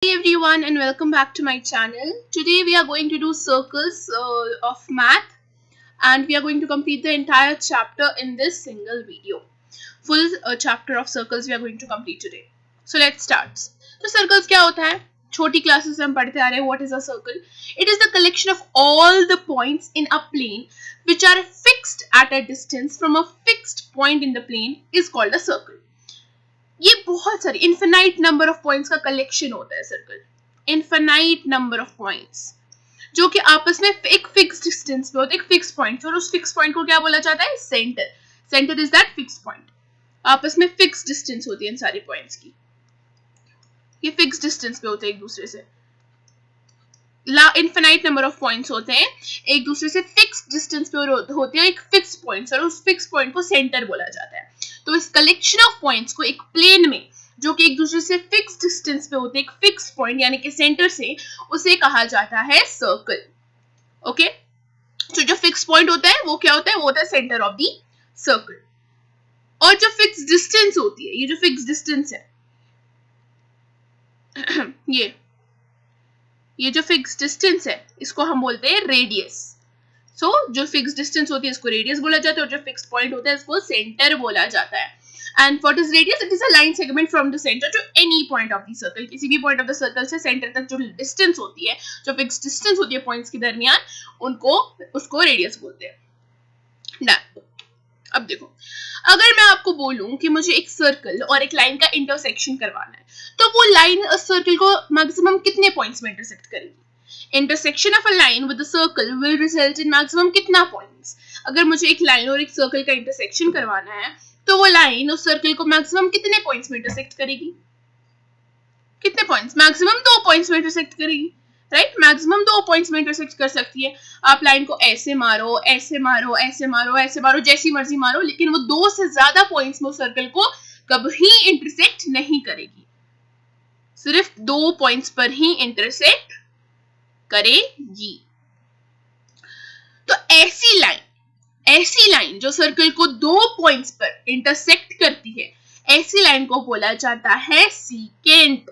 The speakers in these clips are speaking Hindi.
Hey everyone and welcome back to my channel. Today we are going to do circles of math and we are going to complete the entire chapter in this single video. Full chapter of circles we are going to complete today. So let's start. So circles क्या होता है? छोटी क्लासेस में हम पढ़ते आ रहे हैं. What is a circle? It is the collection of all the points in a plane which are fixed at a distance from a fixed point in the plane is called a circle. ये बहुत सारी इन्फिनाइट नंबर ऑफ पॉइंट्स का कलेक्शन होता है circle. Infinite number of points जो कि आपस में एक फिक्स डिस्टेंस पे होते हैं, एक फिक्स पॉइंट, और उस फिक्स पॉइंट को क्या बोला जाता है? Centre. Centre is that fix point. आपस में फिक्स डिस्टेंस होती है इन सारी पॉइंट्स की. ये फिक्स डिस्टेंस पे होते हैं एक दूसरे से. इन्फिनाइट नंबर ऑफ पॉइंट्स होते हैं, एक दूसरे से फिक्स डिस्टेंस पे होते हैं एक फिक्स पॉइंट, और उस फिक्स पॉइंट को सेंटर बोला जाता है. तो इस कलेक्शन ऑफ पॉइंट्स को एक प्लेन में जो कि एक दूसरे से फिक्स डिस्टेंस पे होते हैं, एक फिक्स पॉइंट यानी कि सेंटर से, उसे कहा जाता है सर्कल. ओके, तो जो फिक्स पॉइंट होता है वो क्या होता है? वो होता है सेंटर ऑफ द सर्कल. और जो फिक्स डिस्टेंस होती है, ये जो फिक्स डिस्टेंस है ये जो फिक्स डिस्टेंस है इसको हम बोलते हैं रेडियस. सो जो फिक्स डिस्टेंस होती है इसको रेडियस बोला जाता है, और जो फिक्स पॉइंट होता है इसको सेंटर बोला जाता है. And what is radius? It is a line segment from the centre to any point of the circle. किसी भी पॉइंट ऑफ द सर्कल से सेंटर तक जो डिस्टेंस होती है, जो फिक्स डिस्टेंस होती है पॉइंट्स के दरमियान, उसको रेडियस बोलते हैं. डन. अब देखो, अगर मैं आपको बोलूं कि मुझे एक सर्कल और एक लाइन का इंटरसेक्शन करवाना है, तो वो लाइन उस सर्कल को मैक्सिमम कितने पॉइंट्स में इंटरसेक्ट करेगी? Intersection of a line with a circle will result in maximum कितना पॉइंट्स? अगर मुझे एक लाइन और एक सर्कल का इंटरसेक्शन करवाना है तो वो लाइन उस सर्कल को मैक्सिमम कितने पॉइंट्स में इंटरसेक्ट करेगी? कितने पॉइंट्स? मैक्सिमम 2 पॉइंट्स में इंटरसेक्ट करेगी. राइट, मैक्सिमम 2 पॉइंट्स में इंटरसेक्ट कर सकती है. आप लाइन को ऐसे मारो, ऐसे मारो, ऐसे मारो, ऐसे मारो, जैसी मर्जी मारो, लेकिन वो 2 से ज्यादा पॉइंट्स में सर्कल को कभी इंटरसेक्ट नहीं करेगी. सिर्फ 2 पॉइंट्स पर ही इंटरसेक्ट करेगी. तो ऐसी लाइन जो सर्कल को 2 पॉइंट्स पर इंटरसेक्ट करती है, ऐसी लाइन को बोला जाता है सीकेंट.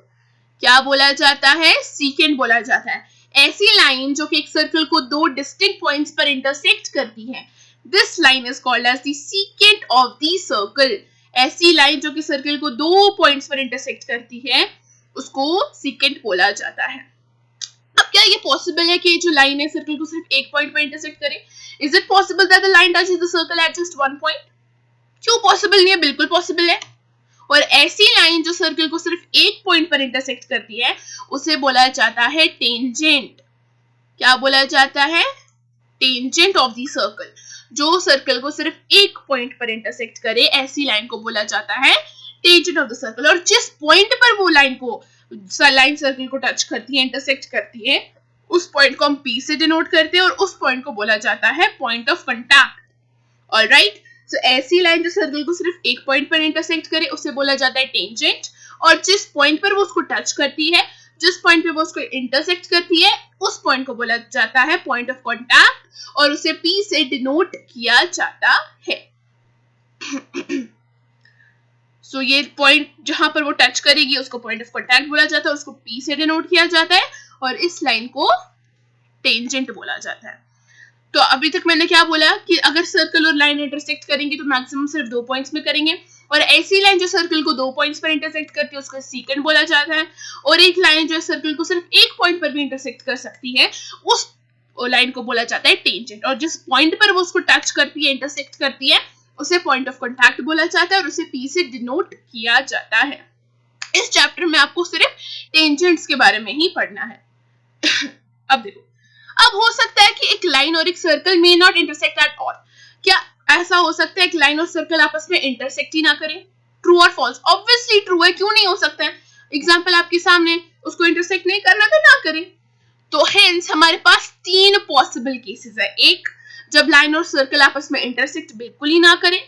क्या बोला जाता है? सीकेंट बोला जाता है. ऐसी लाइन जो कि एक सर्कल को 2 डिस्टिंक्ट पॉइंट्स पर इंटरसेक्ट करती है, this line is called as the secant of the circle. ऐसी लाइन जो कि सर्कल को 2 पॉइंट्स पर इंटरसेक्ट करती है उसको सीकेंट बोला जाता है. अब क्या ये पॉसिबल है कि जो लाइन है सर्कल को सिर्फ एक पॉइंट पर इंटरसेक्ट करे? Is it possible that the line touches the circle eight just 1 point? क्यों पॉसिबल नहीं है? बिल्कुल पॉसिबल है. और ऐसी लाइन जो सर्कल को सिर्फ एक पॉइंट पर इंटरसेक्ट करती है उसे बोला जाता है टेंजेंट. क्या बोला जाता है? Tangent of the circle. जो सर्कल को सिर्फ एक पॉइंट पर इंटरसेक्ट करे, ऐसी लाइन को बोला जाता है टेंजेंट ऑफ द सर्कल. और जिस पॉइंट पर वो लाइन सर्कल को टच करती है, इंटरसेक्ट करती है, उस पॉइंट को हम P से डिनोट करते हैं और उस पॉइंट को बोला जाता है पॉइंट ऑफ कांटेक्ट. ऑलराइट, सो ऐसी लाइन जो सर्कल को सिर्फ एक पॉइंट पर इंटरसेक्ट करे उसे बोला जाता है टेंजेंट. और जिस पॉइंट पर वो उसको टच करती है, जिस पॉइंट पे वो उसको इंटरसेक्ट करती है, उस पॉइंट को बोला जाता है पॉइंट ऑफ कांटेक्ट, और उसे P से डिनोट किया जाता है. सो ये पॉइंट जहां पर वो टच करेगी उसको पॉइंट ऑफ कांटेक्ट बोला जाता है, उसको P से डिनोट किया जाता है, और इस लाइन को टेंजेंट बोला जाता है. तो अभी तक मैंने क्या बोला कि अगर सर्कल और लाइन इंटरसेक्ट करेंगे तो मैक्सिमम सिर्फ 2 पॉइंट्स में करेंगे, और ऐसी लाइन जो सर्कल को 2 पॉइंट्स पर इंटरसेक्ट करती है उसको सीकेंट बोला जाता है. और एक लाइन जो सर्कल को सिर्फ एक पॉइंट पर भी इंटरसेक्ट कर सकती है, उस लाइन को बोला जाता है टेंजेंट. और जिस पॉइंट पर वो उसको टच करती है, इंटरसेक्ट करती है, उसे पॉइंट ऑफ कांटेक्ट बोला जाता है, और उसे P से डिनोट किया जाता है. इस चैप्टर में आपको सिर्फ टेंजेंट्स के बारे में ही पढ़ना है. अब देखो, अब हो सकता है कि एक लाइन और एक circle may not intersect at all. क्या ऐसा हो सकता है एक लाइन और सर्कल आपस में इंटरसेक्ट ही ना करें? ट्रू और फॉल्स? ऑब्वियसली ट्रू है. क्यों नहीं हो सकता है? एग्जांपल आपके सामने, उसको इंटरसेक्ट नहीं करना तो ना करें. तो हेंस हमारे पास 3 पॉसिबल केसेस है. एक, जब लाइन और सर्कल आपस में इंटरसेक्ट बिल्कुल ही ना करें.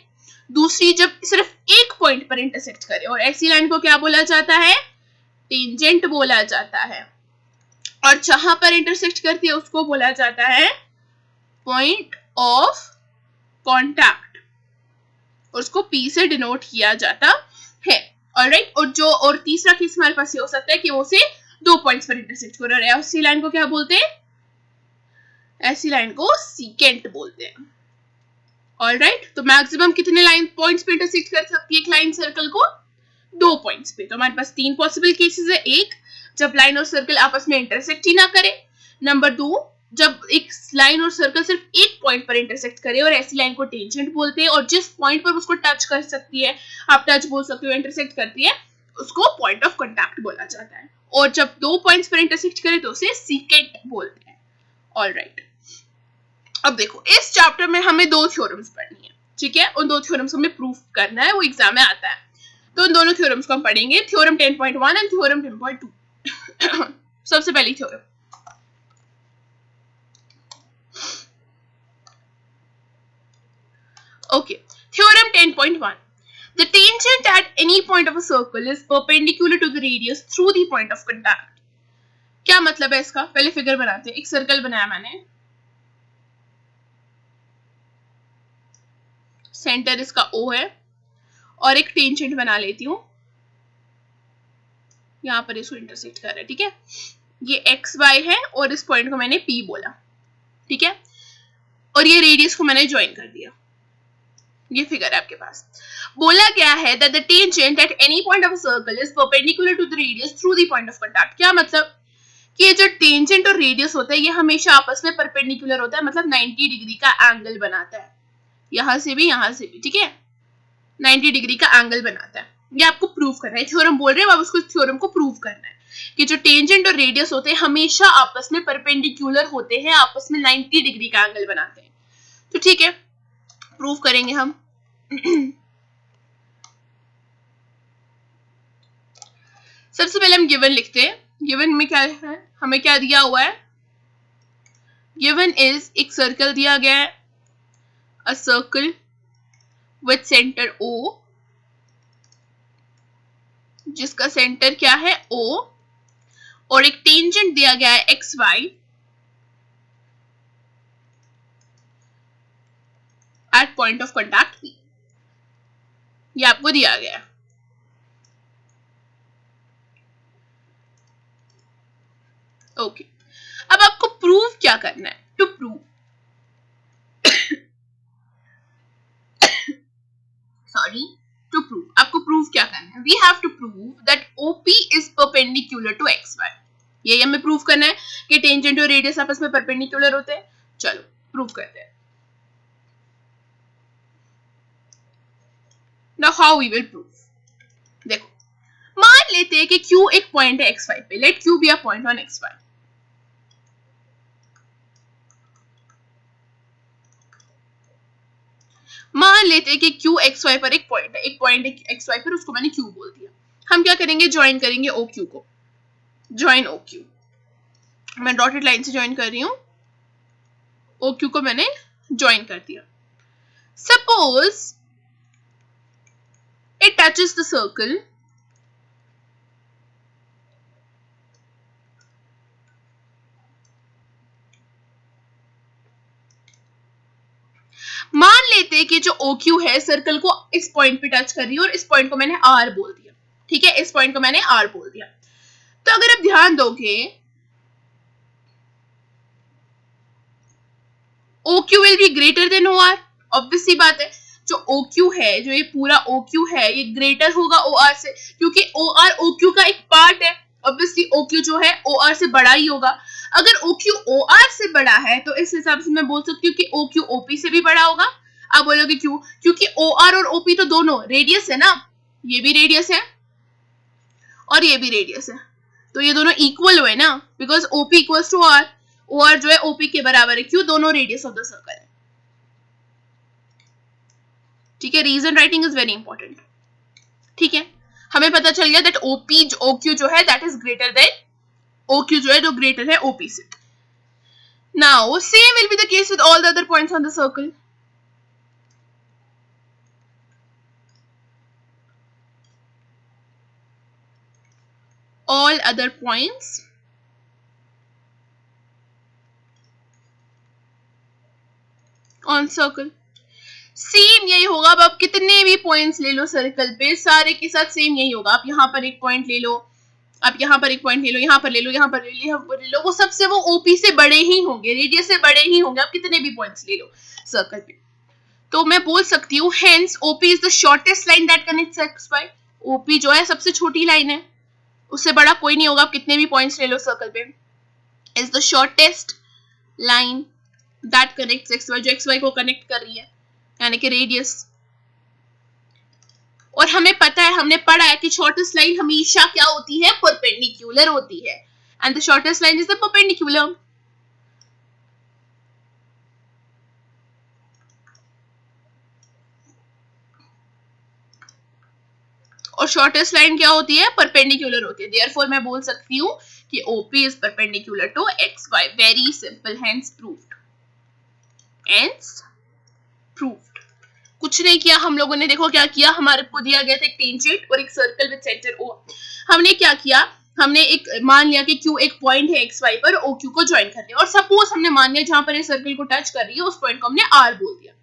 दूसरी, जब सिर्फ एक पॉइंट पर इंटरसेक्ट करे, और ऐसी लाइन को क्या बोला जाता है? टेंजेंट बोला जाता है. और जहां पर इंटरसेक्ट करती है उसको बोला जाता है पॉइंट ऑफ कांटेक्ट, उसको P से डिनोट किया जाता है. ऑलराइट, और तीसरा केस हमारे पास ये हो सकता है कि वो उसे 2 पॉइंट्स पर इंटरसेक्ट कर रहा है। ऐसी लाइन को क्या बोलते हैं? ऐसी लाइन को सीकेंट बोलते हैं। ऑलराइट, तो मैक्सिमम कितने लाइन पॉइंट्स पे इंटरसेक्ट कर सकती है एक लाइन सर्कल को? 2 पॉइंट्स पे। तो हमारे पास 3 पॉसिबल केसेस है। एक, जब लाइन और सर्कल आपस में इंटरसेक्ट ही ना करे। नंबर 2, जब एक लाइन और सर्कल सिर्फ एक पॉइंट पर इंटरसेक्ट करे, और ऐसी लाइन को टेंजेंट बोलते हैं। और जिस पॉइंट पर उसको टच कर सकती है, आप टच बोल सकते हो, इंटरसेक्ट करती है, उसको पॉइंट ऑफ कांटेक्ट बोला जाता है। और जब 2 पॉइंट्स पर इंटरसेक्ट करे तो उसे सीकेंट बोलते हैं। ऑलराइट, अब देखो इस चैप्टर में हमें 2 थ्योरम्स पढ़नी है, ठीक है। उन 2 थ्योरम्स हमें प्रूफ करना है, वो एग्जाम में आता है। तो उन दोनों थ्योरम्स को हम पढ़ेंगे, थ्योरम 10.1 एंड थ्योरम 10.2। सबसे पहली theorem, okay, theorem 10.1, the tangent at any point of a circle is perpendicular to the radius through the point of contact। क्या मतलब है इसका? पहले फिगर बनाते हैं। एक सर्कल बनाया मैंने, सेंटर इसका O है, और एक टेंजेंट बना लेती हूँ, यहां पर इसको इंटरसेक्ट कर रहा है, ठीक है। ये XY है और इस पॉइंट को मैंने P बोला, ठीक है, और ये रेडियस को मैंने ज्वाइन कर दिया। ये फिगर है आपके पास। बोला गया है that the tangent at any point of a circle is perpendicular to the radius through the point of contact। क्या मतलब? कि ये जो टेंजेंट और रेडियस होता है, ये हमेशा आपस में परपेंडिकुलर होता है, मतलब 90 डिग्री का एंगल बनाता है, यहां से भी ठीक है, 90 डिग्री का एंगल बनाता है। ये आपको प्रूव करना है, थ्योरम बोल रहे हैं, अब उसको थ्योरम को प्रूव करना है कि जो टेंजेंट और रेडियस होते हैं हमेशा आपस में परपेंडिकुलर होते हैं, आपस में 90 डिग्री का एंगल बनाते हैं। तो ठीक है, प्रूव करेंगे हम। सबसे पहले हम गिवन लिखते हैं। गिवन में क्या है, हमें क्या दिया हुआ है? गिवन इज, एक सर्कल दिया गया है, a circle with centre O, जिसका सेंटर क्या है? O, और एक टेंजेंट दिया गया है XY at point of contact P। ये आपको दिया गया है। ओके, अब आपको प्रूव क्या करना है? टू प्रूव टू प्रूव आपको प्रूव क्या करना है? We have to prove that OP is perpendicular to XY। ये हमें प्रूव करना है कि टेंजेंट और रेडियस आपस में परपेंडिकुलर होते हैं। चलो प्रूव करते हैं। Now how we will prove? देखो, मान लेते हैं कि Q एक पॉइंट है XY पे। Let Q be a point on XY। मान लेते हैं कि Q XY पर एक पॉइंट है, एक पॉइंट है XY पर, उसको मैंने Q बोल दिया। हम क्या करेंगे? ज्वाइन करेंगे OQ को। ज्वाइन OQ, मैं डॉटेड लाइन से ज्वाइन कर रही हूं। OQ को मैंने ज्वाइन कर दिया। Suppose it touches the circle मान लेते हैं कि जो OQ है सर्कल को इस पॉइंट पे टच कर रही है, और इस पॉइंट को मैंने R बोल दिया, ठीक है, इस पॉइंट को मैंने R बोल दिया। तो अगर आप ध्यान दोगे, OQ will be greater than OR। Obvious सी बात है, जो OQ है, जो ये पूरा OQ है, ये ग्रेटर होगा OR से, क्योंकि OR OQ का एक पार्ट है। ऑब्वियसली OQ जो है OR से बड़ा ही होगा। अगर OQ OR से बड़ा है तो इस हिसाब से मैं बोल सकती हूँ कि OQ OP से भी बड़ा होगा। आप बोलोगे क्यों? क्योंकि OR और OP तो दोनों रेडियस है ना, ये भी रेडियस है और ये भी रेडियस है, तो ये दोनों इक्वल हुए ना, because OP equals to OR। OR जो है OP के बराबर है, क्यों? दोनों रेडियस ऑफ द सर्कल है, ठीक है। Reason writing is very important, ठीक है। हमें पता चल गया दैट OQ जो है that is greater than OQ जो है जो ग्रेटर है OP से। Now same will be the case with all the other points on the circle. All other points on circle, same यही होगा। अब आप कितने भी पॉइंट्स ले लो सर्कल पे, सारे के साथ सेम यही होगा। आप यहाँ पर एक पॉइंट ले लो, आप यहाँ पर एक पॉइंट ले लो, यहाँ पर ले लो, यहाँ पर ले लो, यहाँ पर ले लो, वो सबसे वो ओपी से बड़े ही होंगे, रेडियस से बड़े ही होंगे, आप कितने भी पॉइंट्स ले लो सर्कल पे। तो मैं बोल सकती हूँ hence OP is the shortest line that connects X Y. OP जो है सबसे छोटी लाइन है, उससे बड़ा कोई नहीं होगा, आप कितने भी पॉइंट्स ले लो सर्कल पे। Is the shortest line that connects X Y, जो एक्स वाई को कनेक्ट कर रही है, यानी कि रेडियस। और हमें पता है, हमने पढ़ा है कि शॉर्टेस्ट लाइन हमेशा क्या होती है, परपेंडिकुलर होती है, and the shortest line is the perpendicular. और शॉर्टेस्ट लाइन क्या होती है, परपेंडिकुलर होती है। देयरफॉर मैं बोल सकती हूँ कि OP is perpendicular to XY। Very simple, hence proved. Hence proved. कुछ नहीं किया हम लोगों ने, देखो क्या किया, हमारे को दिया गया था एक टेंजेंट और एक सर्कल विद सेंटर O। हमने क्या किया, हमने एक मान लिया कि Q एक पॉइंट है XY पर, OQ को ज्वाइन कर लिया, और सपोज हमने मान लिया जहां पर ये सर्कल को टच कर रही है उस पॉइंट को हमने R बोल दिया।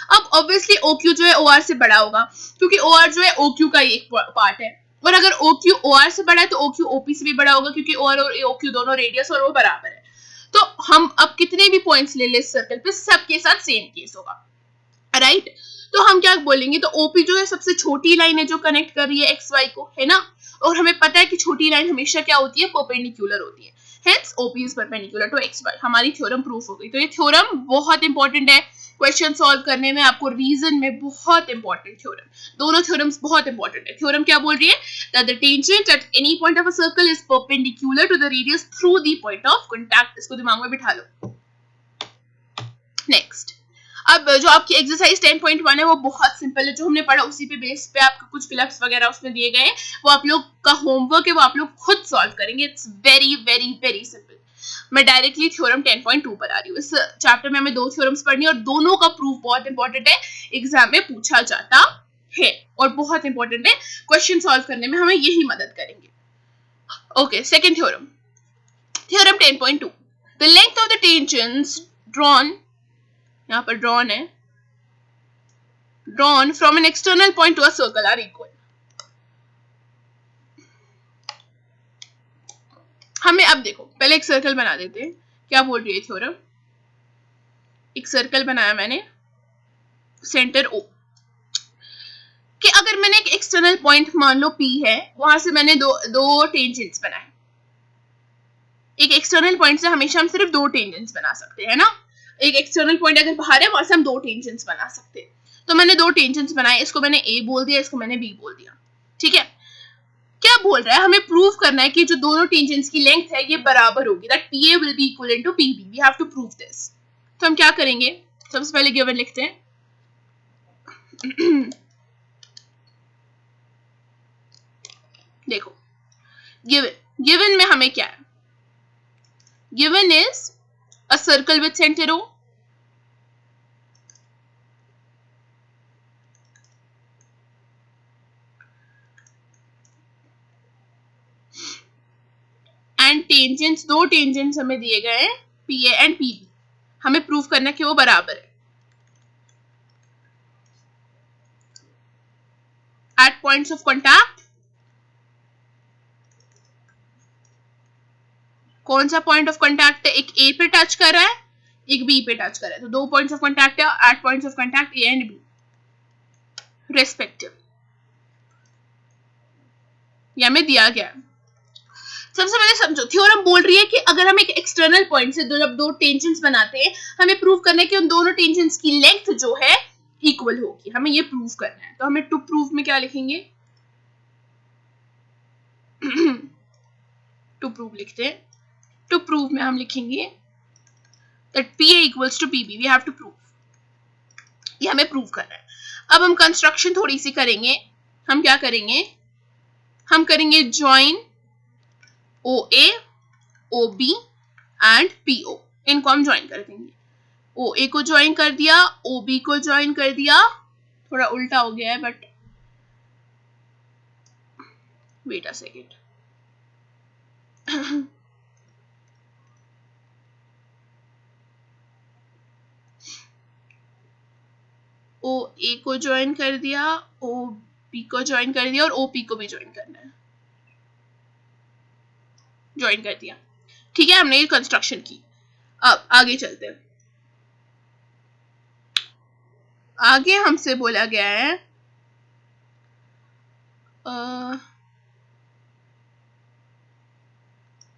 अब ऑब्वियसली OQ जो है OR से बड़ा होगा, क्योंकि OR जो है OQ का ही एक पार्ट है, और अगर OQ OR से बड़ा है तो OQ OP से भी बड़ा होगा, क्योंकि OR और OQ दोनों रेडियस और वो बराबर है। तो हम अब कितने भी पॉइंट्स ले ले सर्कल पे, सबके साथ सेम केस होगा, राइट। तो हम क्या बोलेंगे, तो OP जो है सबसे छोटी लाइन है जो कनेक्ट कर रही है XY को, है ना, और हमें पता है कि छोटी लाइन हमेशा क्या होती है, परपेंडिकुलर होती है। Hence OP is perpendicular to XY। हमारी थ्योरम प्रूफ हो गई। तो ये थ्योरम बहुत इंपॉर्टेंट है क्वेश्चन सॉल्व करने में, आपको रीजन में बहुत इंपॉर्टेंट थ्योरम, दोनों थ्योरम्स बहुत इंपॉर्टेंट है। थ्योरम क्या बोल रही है, that the tangent at any point of a circle is perpendicular to the radius through the point of contact. इसको दिमाग में बिठा लो। नेक्स्ट, अब जो आपकी एक्सरसाइज 10.1 है वो बहुत सिंपल है, जो हमने पढ़ा उसी पे बेस पे आपको कुछ फिलअप्स वगैरह उसमें दिए गए, वो आप लोग का होमवर्क है, वो आप लोग खुद सॉल्व करेंगे। It's very very very simple. मैं डायरेक्टली थ्योरम 10.2 पर आ रही हूँ। इस चैप्टर में हमें 2 थ्योरम्स पढ़नी है और दोनों का प्रूफ बहुत इंपॉर्टेंट है, एग्जाम में पूछा जाता है और बहुत इंपॉर्टेंट है, क्वेश्चन सॉल्व करने में हमें यही मदद करेंगे। Okay, second theorem, theorem 10.2, the length of the tangents drawn, यहाँ पर ड्रॉन है, drawn from an external point to a circle are equal। हमें अब देखो, पहले एक सर्कल बना देते हैं। क्या बोल रही है थ्योरम, एक सर्कल बनाया मैंने, सेंटर O, कि अगर मैंने एक एक्सटर्नल पॉइंट मान लो P है, वहां से मैंने दो टेंजेंट्स बनाए। एक एक्सटर्नल पॉइंट से हमेशा हम सिर्फ 2 टेंजेंट्स बना सकते हैं ना, एक एक्सटर्नल पॉइंट अगर बाहर है वहां से हम 2 टेंजेंट्स बना सकते हैं। तो मैंने 2 टेंजेंट्स बनाए, इसको मैंने A बोल दिया, इसको मैंने B बोल दिया, ठीक है। क्या बोल रहा है, हमें प्रूव करना है कि जो दोनों टेंजेंट्स की लेंथ है ये बराबर होगी, that PA will be equal to PB। We have to prove this. तो हम क्या करेंगे, सबसे पहले गिवन लिखते हैं। देखो, गिवन में हमें क्या है, given is a circle with centre O, and tangents, 2 tangents हमें दिए गए हैं, PA एंड PB। हमें प्रूव करना है कि वो बराबर है एट पॉइंट्स ऑफ कांटेक्ट। कौन सा पॉइंट ऑफ कांटेक्ट है, एक A पे टच कर रहा है, एक B पे टच कर रहा है, तो 2 पॉइंट्स ऑफ कांटेक्ट है at points of contact A and B respective. या में दिया गया है। सबसे पहले समझो, थ्योरम बोल रही है कि अगर हम एक एक्सटर्नल पॉइंट से जब 2 टेंजेंट्स बनाते हैं, हमें प्रूव करना है कि उन दोनों टेंजेंट्स की लेंथ जो है इक्वल होगी, हमें ये प्रूव करना है। तो हमें टू प्रूव में क्या लिखेंगे, टू प्रूव लिखते हैं। टू प्रूव में हम लिखेंगे that PA equals to PB। We have to prove, ये हमें प्रूव करना है। अब हम कंस्ट्रक्शन थोड़ी सी करेंगे। हम क्या करेंगे, हम करेंगे join OA, OB and PO, इनको हम ज्वाइन कर देंगे। OA को ज्वाइन कर दिया, OB को ज्वाइन कर दिया, थोड़ा उल्टा हो गया है but wait a second. OA को ज्वाइन कर दिया, OB को ज्वाइन कर दिया और OP को भी ज्वाइन करना है। ज्वाइन कर दिया। ठीक है, हमने ये कंस्ट्रक्शन की। अब आगे चलते हैं। आगे हमसे बोला गया है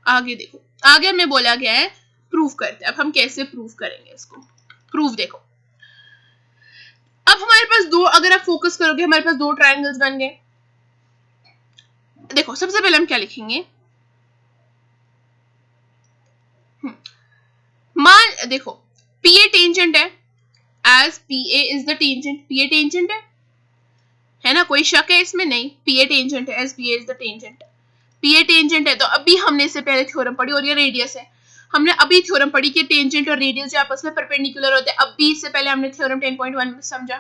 आगे देखो, आगे हमें बोला गया है प्रूफ करते हैं। अब हम कैसे प्रूफ करेंगे इसको? प्रूफ देखो, अब हमारे पास दो, अगर आप फोकस करोगे हमारे पास दो ट्रायंगल्स बन गए। देखो सबसे पहले हम क्या लिखेंगे, मान देखो पी ए टेंजेंट है, as P A is the tangent, P A tangent है ना, कोई शक है इसमें? नहीं, पी ए टेंजेंट है, as P A is the tangent. P A tangent है तो अभी हमने इससे पहले थ्योरम पढ़ी, और ये रेडियस है, हमने अभी थ्योरम पढ़ी कि टेंजेंट और रेडियस जो आपस में परपेंडिकुलर होते हैं। अभी इससे पहले हमने थ्योरम 10.1 में समझा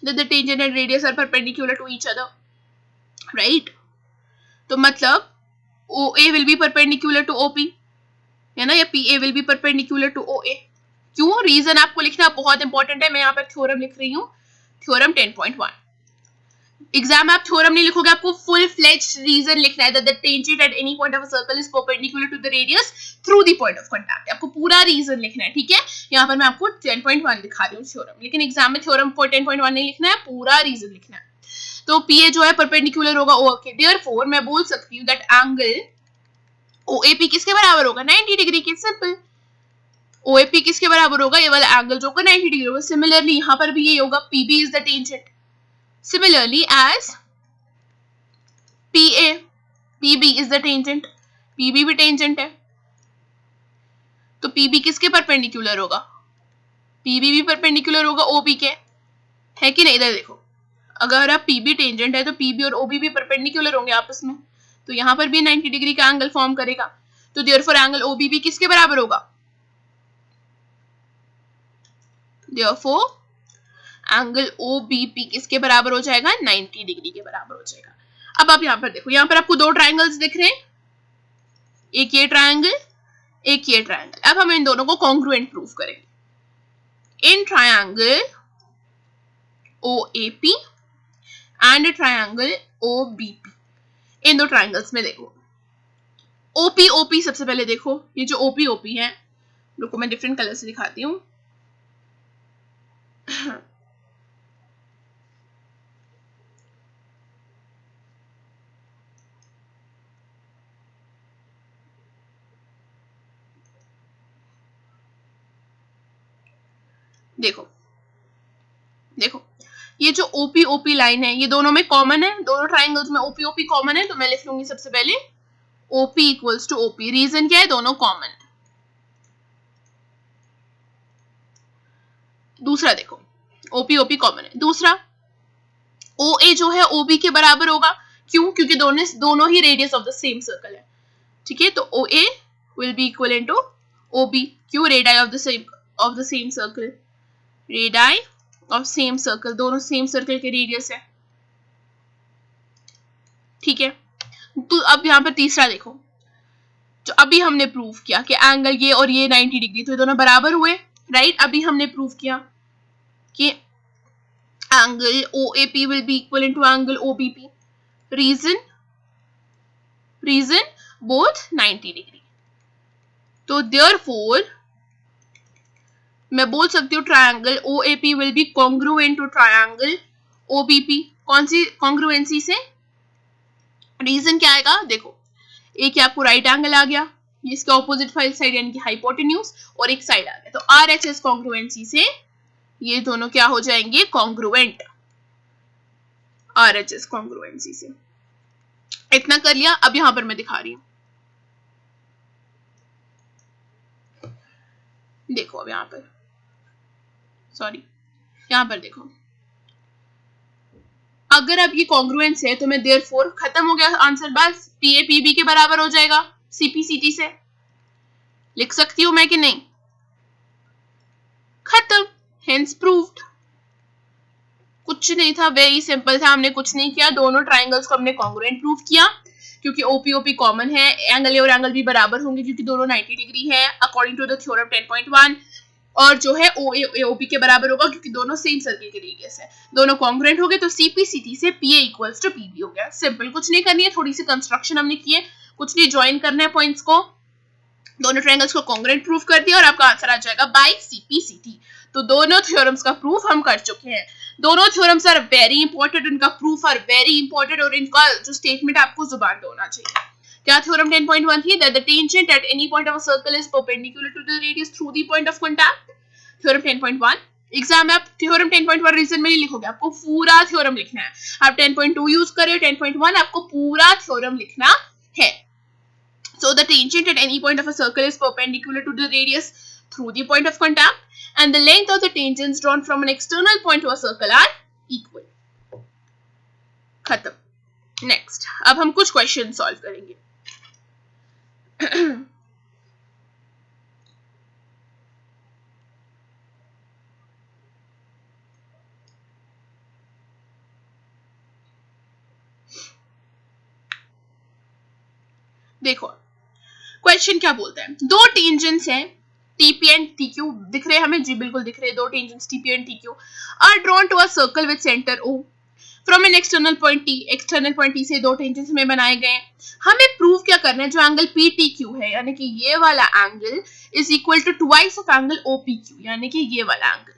that the tangent and radius are perpendicular to each other, right? तो मतलब OA will be perpendicular to OP है ना, या PA will be perpendicular to OA। क्यों? रीजन आपको लिखना बहुत इंपॉर्टेंट है। मैं यहाँ पर थ्योरम लिख रही हूँ, थ्योरम 10.1। एग्जाम में आप थ्योरम नहीं लिखोगे, आपको फुल फ्लेज्ड रीजन लिखना है that the tangent at any point of a circle is perpendicular to the radius through the point of contact। आपको पूरा रीजन लिखना है, ठीक है? यहाँ पर मैं आपको 10.1 दिखा रही हूँ थ्योरम, लेकिन एग्जाम में थ्योरम 10.1 नहीं लिखना है, पूरा रीजन लिखना है। तो PA जो है परपेंडिकुलर होगा O के, देयरफॉर मैं बोल सकती हूँ दैट एंगल OAP किसके बराबर होगा? 90 डिग्री के। सिंपल। OAP किसके बराबर होगा? ये वाला एंगल जो होगा 90 डिग्री होगा। सिमिलरली यहाँ पर भी ये होगा, PB is the tangent. Similarly as PA, PB is the tangent, PB भी टेंजेंट है, तो PB किसके परपेंडिकुलर होगा? PB भी परपेंडिकुलर होगा OB के, है कि नहीं? इधर देखो, अगर आप PB टेंजेंट है तो PB और OB भी परपेंडिकुलर होंगे आपस में, तो यहाँ पर भी 90 डिग्री का एंगल फॉर्म करेगा। तो देयरफॉर एंगल OB भी किसके बराबर होगा? देयरफॉर एंगल OBP किसके बराबर हो जाएगा? 90 डिग्री के बराबर हो जाएगा। अब आप यहाँ पर देखो, यहाँ पर आपको दो ट्रायंगल्स दिख रहे हैं, एक ये ट्रायंगल, एक ये ट्रायंगल। अब हम इन दोनों को कॉन्ग्रुएंट प्रूफ करेंगे। इन triangle OAP and triangle OBP, इन दो ट्रायंगल्स में देखो OP सबसे पहले देखो, ये जो OP है, रुको मैं डिफरेंट कलर से दिखाती हूँ। देखो देखो, ये जो OP लाइन है ये दोनों में कॉमन है, दोनों ट्रायंगल्स में OP कॉमन है, तो मैं लिख लूंगी सबसे पहले OP equals to OP। Reason क्या है? दोनों कॉमन है। दूसरा देखो, OP कॉमन है। दूसरा, OA जो है OB के बराबर होगा। क्यों? क्योंकि दोनों ही radius of the same circle है, ठीक है? तो OA will be equivalent to OB। क्यों? Radius of the same circle, radius of same circle, दोनों सेम सर्कल के रेडियस है, ठीक है? तो अब यहाँ पर तीसरा देखो, जो अभी हमने प्रूव किया कि एंगल ये और ये 90 डिग्री, तो ये दोनों बराबर हुए, राइट? अभी हमने प्रूव किया कि angle OAP will be equivalent to angle OBP। Reason both 90 degree. तो देयरफॉर मैं बोल सकती हूँ triangle OAP will be congruent to triangle OBP। कौन सी कॉन्ग्रुएंसी से? रीजन क्या आएगा? देखो, एक आपको राइट एंगल आ गया, इसके ऑपोजिट साइड यानी कि हाइपोटेन्यूज, और एक साइड आ गया, तो RHS कॉन्ग्रुएंसी से ये दोनों क्या हो जाएंगे? कॉन्ग्रुएंट। RHS कॉन्ग्रुएंसी से इतना कर लिया। अब यहां पर मैं दिखा रही हूं, देखो अब यहां पर, सॉरी यहां पर देखो, अगर अब ये कॉन्ग्रुएंस है तो मैं देयरफॉर खत्म हो गया आंसर, बस PA PB के बराबर हो जाएगा CP CT से। लिख सकती हूं मैं कि नहीं? खत्म, हेंस प्रूव्ड। कुछ नहीं था, वेरी सिंपल था, हमने कुछ नहीं किया, दोनों ट्रायंगल्स को हमने कॉन्ग्रुएंट प्रूव किया, क्योंकि OP कॉमन है, एंगल ए और एंगल बी बराबर होंगे क्योंकि दोनों 90 डिग्री है अकॉर्डिंग टू द थ्योरम 10.1, और जो है OP के बराबर होगा क्योंकि दोनों सेम सर्कल के रेडियस है, दोनों कॉन्ग्रुएंट हो गए, तो CP CT से PA इक्वल्स टू PB हो गया। सिंपल, कुछ नहीं करनी है, थोड़ी सी कंस्ट्रक्शन हमने की है, कुछ नहीं, ज्वाइन करना है पॉइंट्स को, दोनों ट्रायंगल्स को कॉन्ग्रुएंट प्रूफ कर दिया और आपका आंसर आ जाएगा बाय CPCT। तो दोनों थ्योरम्स का प्रूफ हम कर चुके हैं। दोनों थ्योरम्स आर वेरी इंपॉर्टेंट, उनका प्रूफ आर वेरी इंपॉर्टेंट, और इनका जो स्टेटमेंट आपको जुबान पे होना चाहिए। क्या थ्योरम 10.1 थी? That the tangent at any point of a circle is perpendicular to the radius through the point of contact. Theorem 10.1 exam में आप थ्योरम 10.1 रीजन में नहीं लिखोगे, आपको पूरा थ्योरम लिखना है। आप 10.2 यूज कर रहे हो, 10.1 आपको पूरा थ्योरम लिखना है। So the tangent at any point of a circle is perpendicular to the radius through the point of contact, and the length of the tangents drawn from an external point to a circle are equal. खत्म। Next, अब हम कुछ क्वेश्चन सॉल्व करेंगे। देखो क्वेश्चन क्या बोलता है, दो टेंजेंट्स हैं TP एंड TQ, दिख रहे हैं हमें? जी बिल्कुल दिख रहे हैं, दो tangents TP and TQ are drawn to a circle with centre O from an external point T। External point T से दो टेंजेंट्स में बनाए गए हैं। हमें प्रूव क्या करना है, जो एंगल PTQ है यानी कि ये वाला angle is equal to twice of angle OPQ, यानी कि ये वाला एंगल,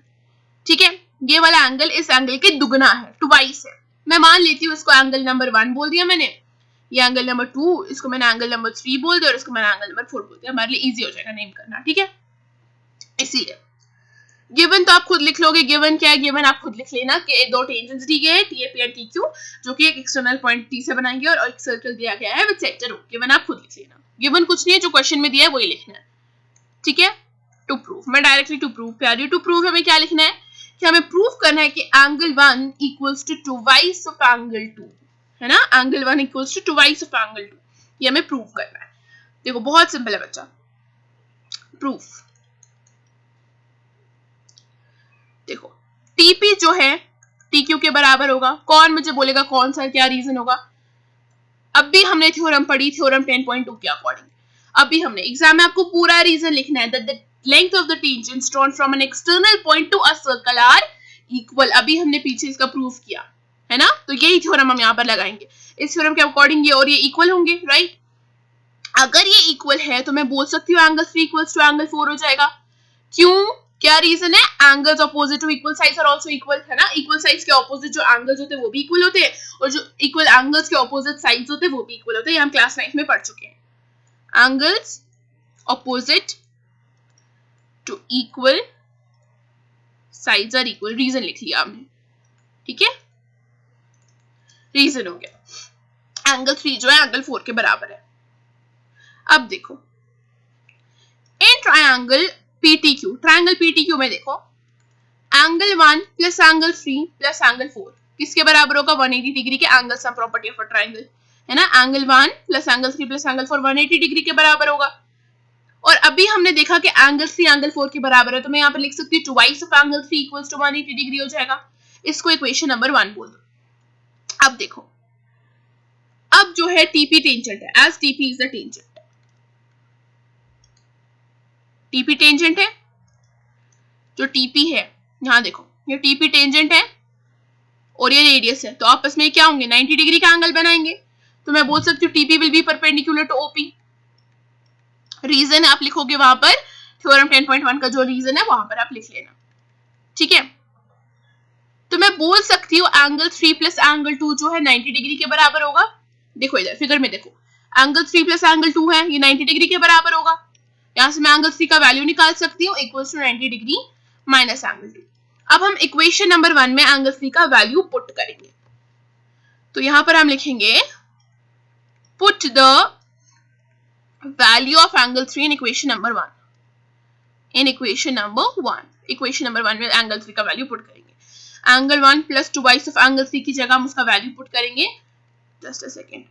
ठीक है, ये वाला एंगल इस एंगल के दुगना है, ट्वाइस है। मैं मान लेती हूँ इसको एंगल नंबर 1 बोल दिया मैंने, ये एंगल नंबर 2, इसको मैंने एंगल नंबर 3 बोल दिया और इसको मैंने एंगल नंबर 4 बोल दिया। हमारे लिए इजी हो जाएगा नेम करना, ठीक है। इसीलिए गिवन तो आप खुद लिख लोगे, गिवन क्या है, गिवन आप खुद लिख लेना कि दो टेंजेंट्स दी गए हैं TP एंड TQ, जो कि एक एक्सटर्नल पॉइंट T से बनाएंगे और एक सर्कल दिया गया है विद सेंटर O। गिवन आप खुद लिख लेना, गिवन कुछ नहीं है, जो क्वेश्चन में दिया है वही लिखना है, ठीक है। टू प्रूव, मैं डायरेक्टली टू प्रूव पे आ रही हूँ। टू प्रूव हमें क्या लिखना है कि हमें प्रूव करना है कि angle 1 equals to twice of angle 2, है ना, angle 1 equals to twice of angle 2, ये हमें प्रूव करना है। देखो बहुत सिंपल है बच्चा, प्रूफ देखो TP जो है TQ के बराबर होगा। कौन मुझे बोलेगा कौन सा क्या रीजन होगा? अब भी हमने थ्योरम पढ़ी, थ्योरम 10.2 के अकॉर्डिंग। अभी हमने एग्जाम में आपको पूरा रीजन लिखना है, that the length of the tangents drawn from an external point to a circle are equal. अभी हमने पीछे इसका प्रूफ किया है ना, तो यही थ्योरम हम यहाँ पर लगाएंगे। इस थ्योरम के अकॉर्डिंग ये और ये इक्वल होंगे, राइट। अगर ये इक्वल है तो मैं बोल सकती हूँ एंगल 3 इक्वल्स टू एंगल 4 हो जाएगा। क्यों, क्या रीजन है? Angles opposite to equal sides are also equal, है ना। इक्वल साइड्स के ऑपोजिट जो एंगल्स होते हैं वो भी इक्वल होते हैं, और जो इक्वल एंगल्स के ऑपोजिट साइड्स होते हैं वो भी इक्वल होते हैं। ये हम क्लास 9 में पढ़ चुके हैं। Angles opposite to equal sides are equal, reason लिख लिया हमने, ठीक है, रीजन हो गया। एंगल 3 जो है एंगल 4 के बराबर है। अब देखो in triangle PTQ, triangle PTQ में देखो angle 1 plus angle 3 plus angle 4 किसके बराबर होगा? 180 डिग्री के। Angle sum property of a triangle, है ना। Angle 1 plus angle 3 plus angle 4 180 degree के बराबर होगा। और अभी हमने देखा कि एंगल 3 एंगल 4 के बराबर है, तो मैं यहाँ पर लिख सकती हूँ twice of angle 3 equals to 180 degree हो जाएगा। इसको इक्वेशन नंबर 1 बोल दो। अब देखो, अब जो है TP टेंजेंट है, as TP is the tangent, TP tangent है, जो TP है यहां देखो, ये TP टेंजेंट है और ये रेडियस है, तो आपस में क्या होंगे? 90 डिग्री का एंगल बनाएंगे। तो मैं बोल सकती हूँ TP will be perpendicular to OP। Reason आप लिखोगे वहां पर, थ्योरम 10.1 का जो रीजन है वहां पर आप लिख लेना, ठीक है। तो मैं बोल सकती हूँ एंगल 3 प्लस एंगल 2 जो है 90 डिग्री के बराबर होगा। देखो इधर फिगर में देखो, एंगल 3 प्लस एंगल 2 है, ये 90 डिग्री के बराबर होगा। यहां से मैं एंगल 3 का वैल्यू निकाल सकती हूँ, equals to 90 degree minus angle 2। अब हम इक्वेशन नंबर 1 में एंगल 3 का वैल्यू पुट करेंगे। तो यहां पर हम लिखेंगे put the value of angle 3 in equation number 1। In equation number 1, equation number 1 में एंगल 3 का वैल्यू पुट करेंगे। Angle 1 plus twice of angle 3 की जगह हम उसका वैल्यू पुट करेंगे। Just a second,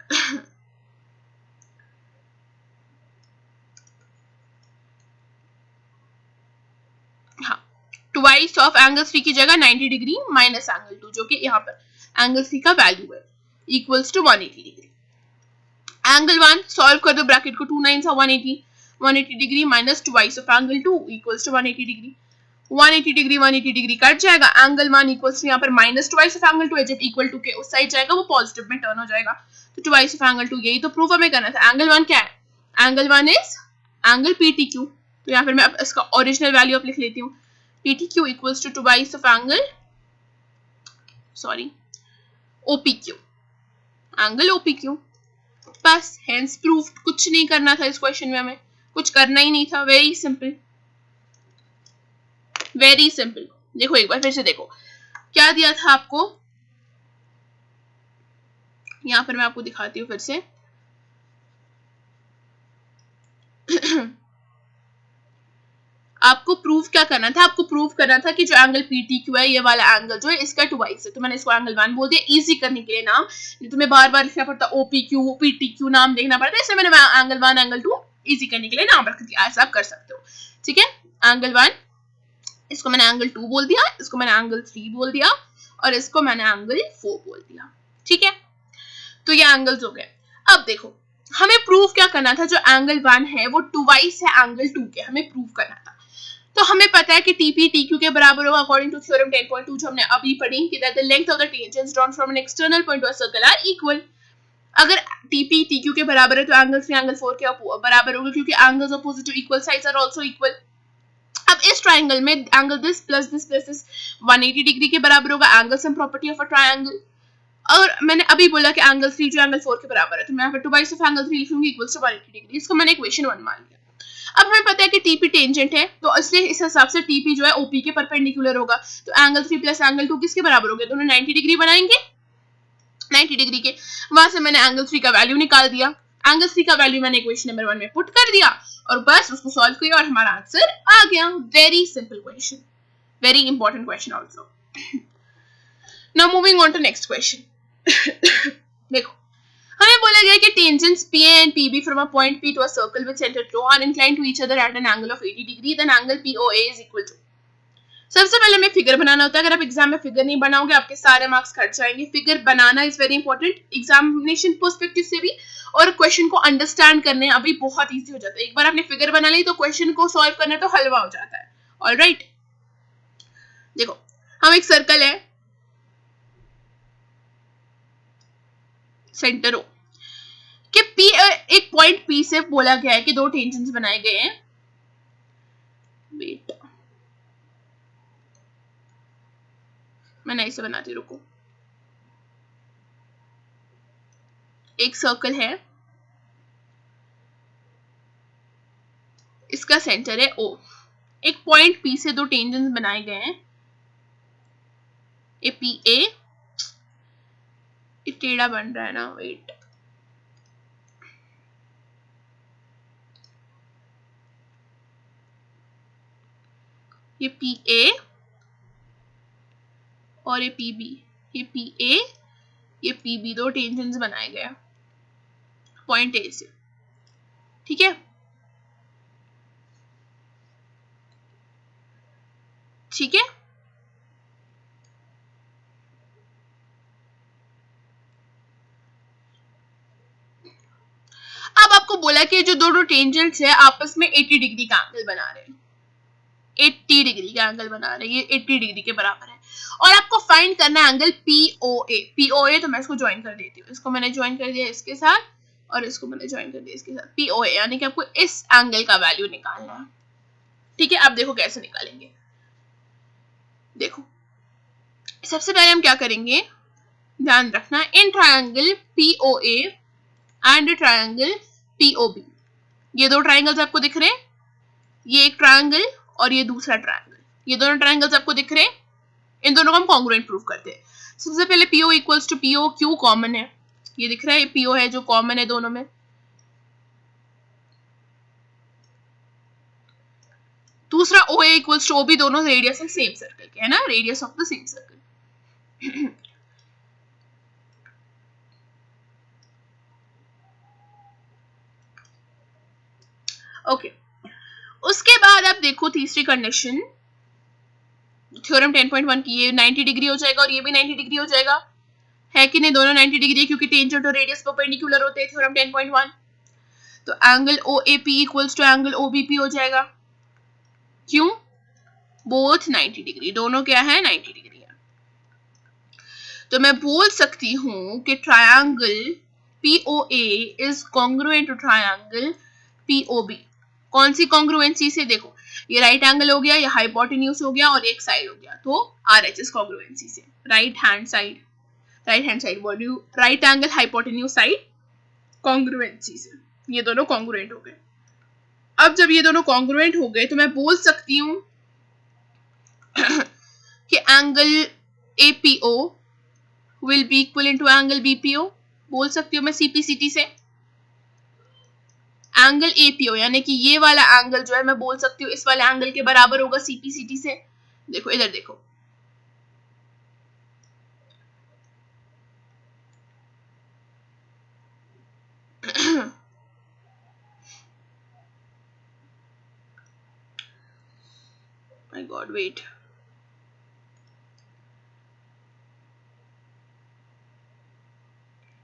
twice of angle 3 की जगह 90 डिग्री माइनस एंगल 2, जो कि यहाँ पर एंगल 3 का वैल्यू है, equals to 180 degree. Angle 1 solve कर दो, ब्रैकेट को 2 9 180 degree minus twice of angle 2 equals to 180 degree. 180 degree 180 degree cut जाएगा, एंगल 1 इक्वल्स यहाँ पर माइनस ट्वाइस ऑफ एंगल 2 है, जब इक्वल टू के उस साइड जाएगा वो पॉजिटिव में टर्न हो जाएगा, तो ट्वाइस ऑफ एंगल 2, यही तो प्रूफ हमें करना था। एंगल 1 क्या है? एंगल 1 इज एंगल PTQ, तो यहाँ पर मैं इसका ओरिजिनल वैल्यू आप लिख लेती हूँ, PTQ equals to twice of angle OPQ, angle OPQ, बस हेंस प्रूफ। कुछ नहीं करना था इस क्वेश्चन में, हमें कुछ करना ही नहीं था, वेरी सिंपल, वेरी सिंपल। देखो एक बार फिर से देखो क्या दिया था आपको, यहां पर मैं आपको दिखाती हूँ फिर से आपको प्रूफ क्या करना था, आपको प्रूफ करना था कि जो एंगल PTQ है, ये वाला एंगल जो है इसका ट्वाइस है, तो मैंने इसको एंगल 1 बोल दिया, इजी करने के लिए नाम, तुम्हें बार बार लिखना पड़ता OPQ PTQ नाम देखना पड़ता है, इसलिए मैंने एंगल 1 एंगल 2 इजी करने के लिए नाम रख दिया, ऐसा आप कर सकते हो, ठीक है। एंगल 1 इसको मैंने एंगल 2 बोल दिया, इसको मैंने एंगल 3 बोल दिया, और इसको मैंने एंगल 4 बोल दिया, ठीक है। तो ये एंगल्स हो गए। अब देखो हमें प्रूफ क्या करना था, जो एंगल 1 है वो ट्वाइस है एंगल 2 के, हमें प्रूफ करना था। तो हमें पता है कि TP TQ के बराबर होगा अकॉर्डिंग टू थ्योरम 10.2 जो हमने अभी पढ़ी, कि that the length of the tangents drawn from an external point to a circle are equal. अगर TP TQ के बराबर है तो एंगल 3 एंगल 4 के बराबर होगा, क्योंकि angles opposite to equal sides are also equal. अब इस ट्रायंगल में angle this plus this 180 degree के बराबर होगा, angle sum property of a triangle. और मैंने अभी बोला कि एंगल 3 जो एंगल 4 के बराबर है, तो मैं यहाँ पर ट्वाइस ऑफ एंगल 3 लिखूंगी इक्वल्स टू 180 डिग्री, इसको मैंने इक्वेशन 1 मान लिया। अब हमें पता है कि TP टेंजेंट है, तो इसलिए इस हिसाब से TP जो है OP के परपेंडिकुलर होगा, तो एंगल 3 प्लस एंगल 2 किसके बराबर हो गया, दोनों 90 डिग्री बनाएंगे, 90 डिग्री के। वहां से मैंने एंगल 3 का वैल्यू निकाल दिया, एंगल 3 का वैल्यू मैंने इक्वेशन नंबर 1 में पुट कर दिया, और बस उसको सॉल्व किया और हमारा आंसर आ गया। Very simple question, very important question also. Now moving on to next question. देखो हमें बोला गया कि tangents PA and PB from a point P to a circle with center Q are inclined to each other at an angle of 80 degree, then angle POA is equal to। सबसे पहले हमें फिगर बनाना होता है, अगर आप एग्जाम में फिगर नहीं बनाओगे आपके सारे मार्क्स कट जाएंगे। Figure banana is very important examination perspective से भी, और क्वेश्चन को अंडरस्टैंड करने अभी बहुत इजी हो जाता है। एक बार आपने फिगर बना ली तो क्वेश्चन को सॉल्व करना तो हलवा हो जाता है। ऑलराइट, देखो हम एक सर्कल है, सेंटर O कि P, एक पॉइंट P से बोला गया है कि दो टेंजेंट्स बनाए गए हैं। वेट, मैं नए से बनाती, रुको। एक सर्कल है, इसका सेंटर है O, एक पॉइंट P से दो टेंजेंट्स बनाए गए हैं, ये PA, ये टेढ़ा बन रहा है ना, वेट, ये PA और ये PB, ये PA ये PB, दो टेंजेंट्स बनाए गए पॉइंट A से, ठीक है, ठीक है। अब आपको बोला कि जो दो टेंजेंट्स है आपस में 80 डिग्री का एंगल बना रहे हैं, 80 डिग्री का एंगल बना रहे हैं, ये 80 डिग्री के बराबर है, और आपको फाइंड करना है एंगल POA। POA तो मैं इसको ज्वाइन कर देती हूँ, इसको मैंने ज्वाइन कर दिया इसके साथ, और इसको मैंने ज्वाइन कर दिया इसके साथ। POA यानी कि आपको इस एंगल का वैल्यू निकालना है, ठीक है। अब देखो कैसे निकालेंगे। देखो सबसे पहले हम क्या करेंगे, ध्यान रखना, in triangle POA and triangle POB, ये दो ट्रायंगल्स आपको दिख रहे हैं, ये एक ट्रायंगल और ये दूसरा ट्रायंगल, ये दोनों ट्रायंगल्स आपको दिख रहे हैं, इन दोनों को हम कॉन्ग्रुएंट प्रूव करते हैं। सबसे पहले PO equals to PO, Q common है, ये दिख रहा है, PO है जो कॉमन है दोनों में। दूसरा OA इक्वल्स टू OB, दोनों रेडियस है सेम सर्कल के, है ना, radius of the same circle. Okay, उसके बाद आप देखो तीसरी कंडीशन, थ्योरम 10.1 की, ये 90 डिग्री हो जाएगा और ये भी 90 डिग्री हो जाएगा, है कि नहीं, दोनों 90 डिग्री, क्योंकि टेंजेंट और रेडियस परपेंडिकुलर होते हैं, थ्योरम 10.1। तो angle OAP equals to angle OBP हो जाएगा, क्यों, बोथ 90 डिग्री, दोनों क्या है 90 डिग्री है। तो मैं बोल सकती हूँ कि triangle POA is congruent to triangle POB। कौन सी कॉन्ग्रुएंसी से? देखो ये राइट एंगल हो गया, ये हाइपोटेन्यूज हो गया और एक साइड हो गया, तो RHS कॉन्ग्रुएंसी से right hand side right angle hypotenuse side congruency से ये दोनों कॉन्ग्रुएंट हो गए। अब जब ये दोनों कॉन्ग्रुएंट हो गए तो मैं बोल सकती हूँ कि angle APO will be equal to angle BPO। बोल सकती हूँ मैं CPCT से एंगल APO यानी कि ये वाला एंगल जो है मैं बोल सकती हूँ इस वाले एंगल के बराबर होगा CPCT से। देखो इधर देखो, माय गॉड वेट,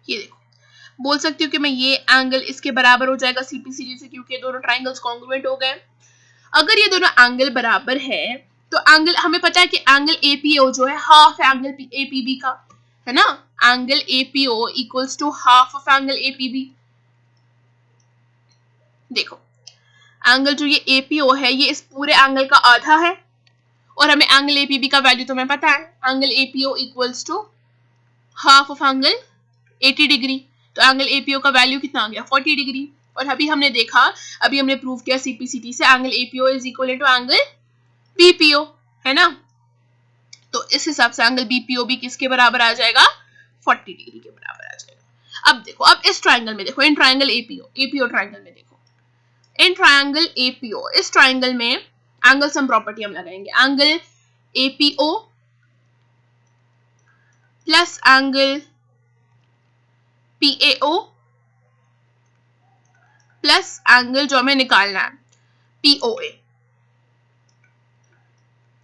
ये देखो बोल सकती हूँ कि मैं ये एंगल इसके बराबर हो जाएगा CPCT से, क्योंकि दोनों ट्राइंगल्स कॉन्ग्रुएंट हो गए। अगर ये दोनों एंगल बराबर है तो एंगल हमें पता है कि एंगल APO जो है हाफ एंगल APB का है ना, angle APO equals to half of angle APB। देखो एंगल जो ये APO है ये इस पूरे एंगल का आधा है और हमें एंगल APB का वैल्यू तो हमें पता है, angle APO equals to half of angle 80 degree. तो एंगल APO का वैल्यू कितना आ गया 40 डिग्री। और अभी हमने देखा, अभी हमने प्रूव किया CPCT से angle APO is equal to angle BPO है ना। तो इस हिसाब से एंगल BPO भी किसके बराबर आ जाएगा 40 डिग्री के बराबर आ जाएगा। अब देखो, अब इस ट्राइंगल में देखो, इन ट्राइंगल APO ट्राइंगल में देखो, इन ट्राइंगल APO इस ट्राइंगल में एंगल सम प्रॉपर्टी हम लगाएंगे, angle APO plus angle PAO plus angle जो हमें निकालना है POA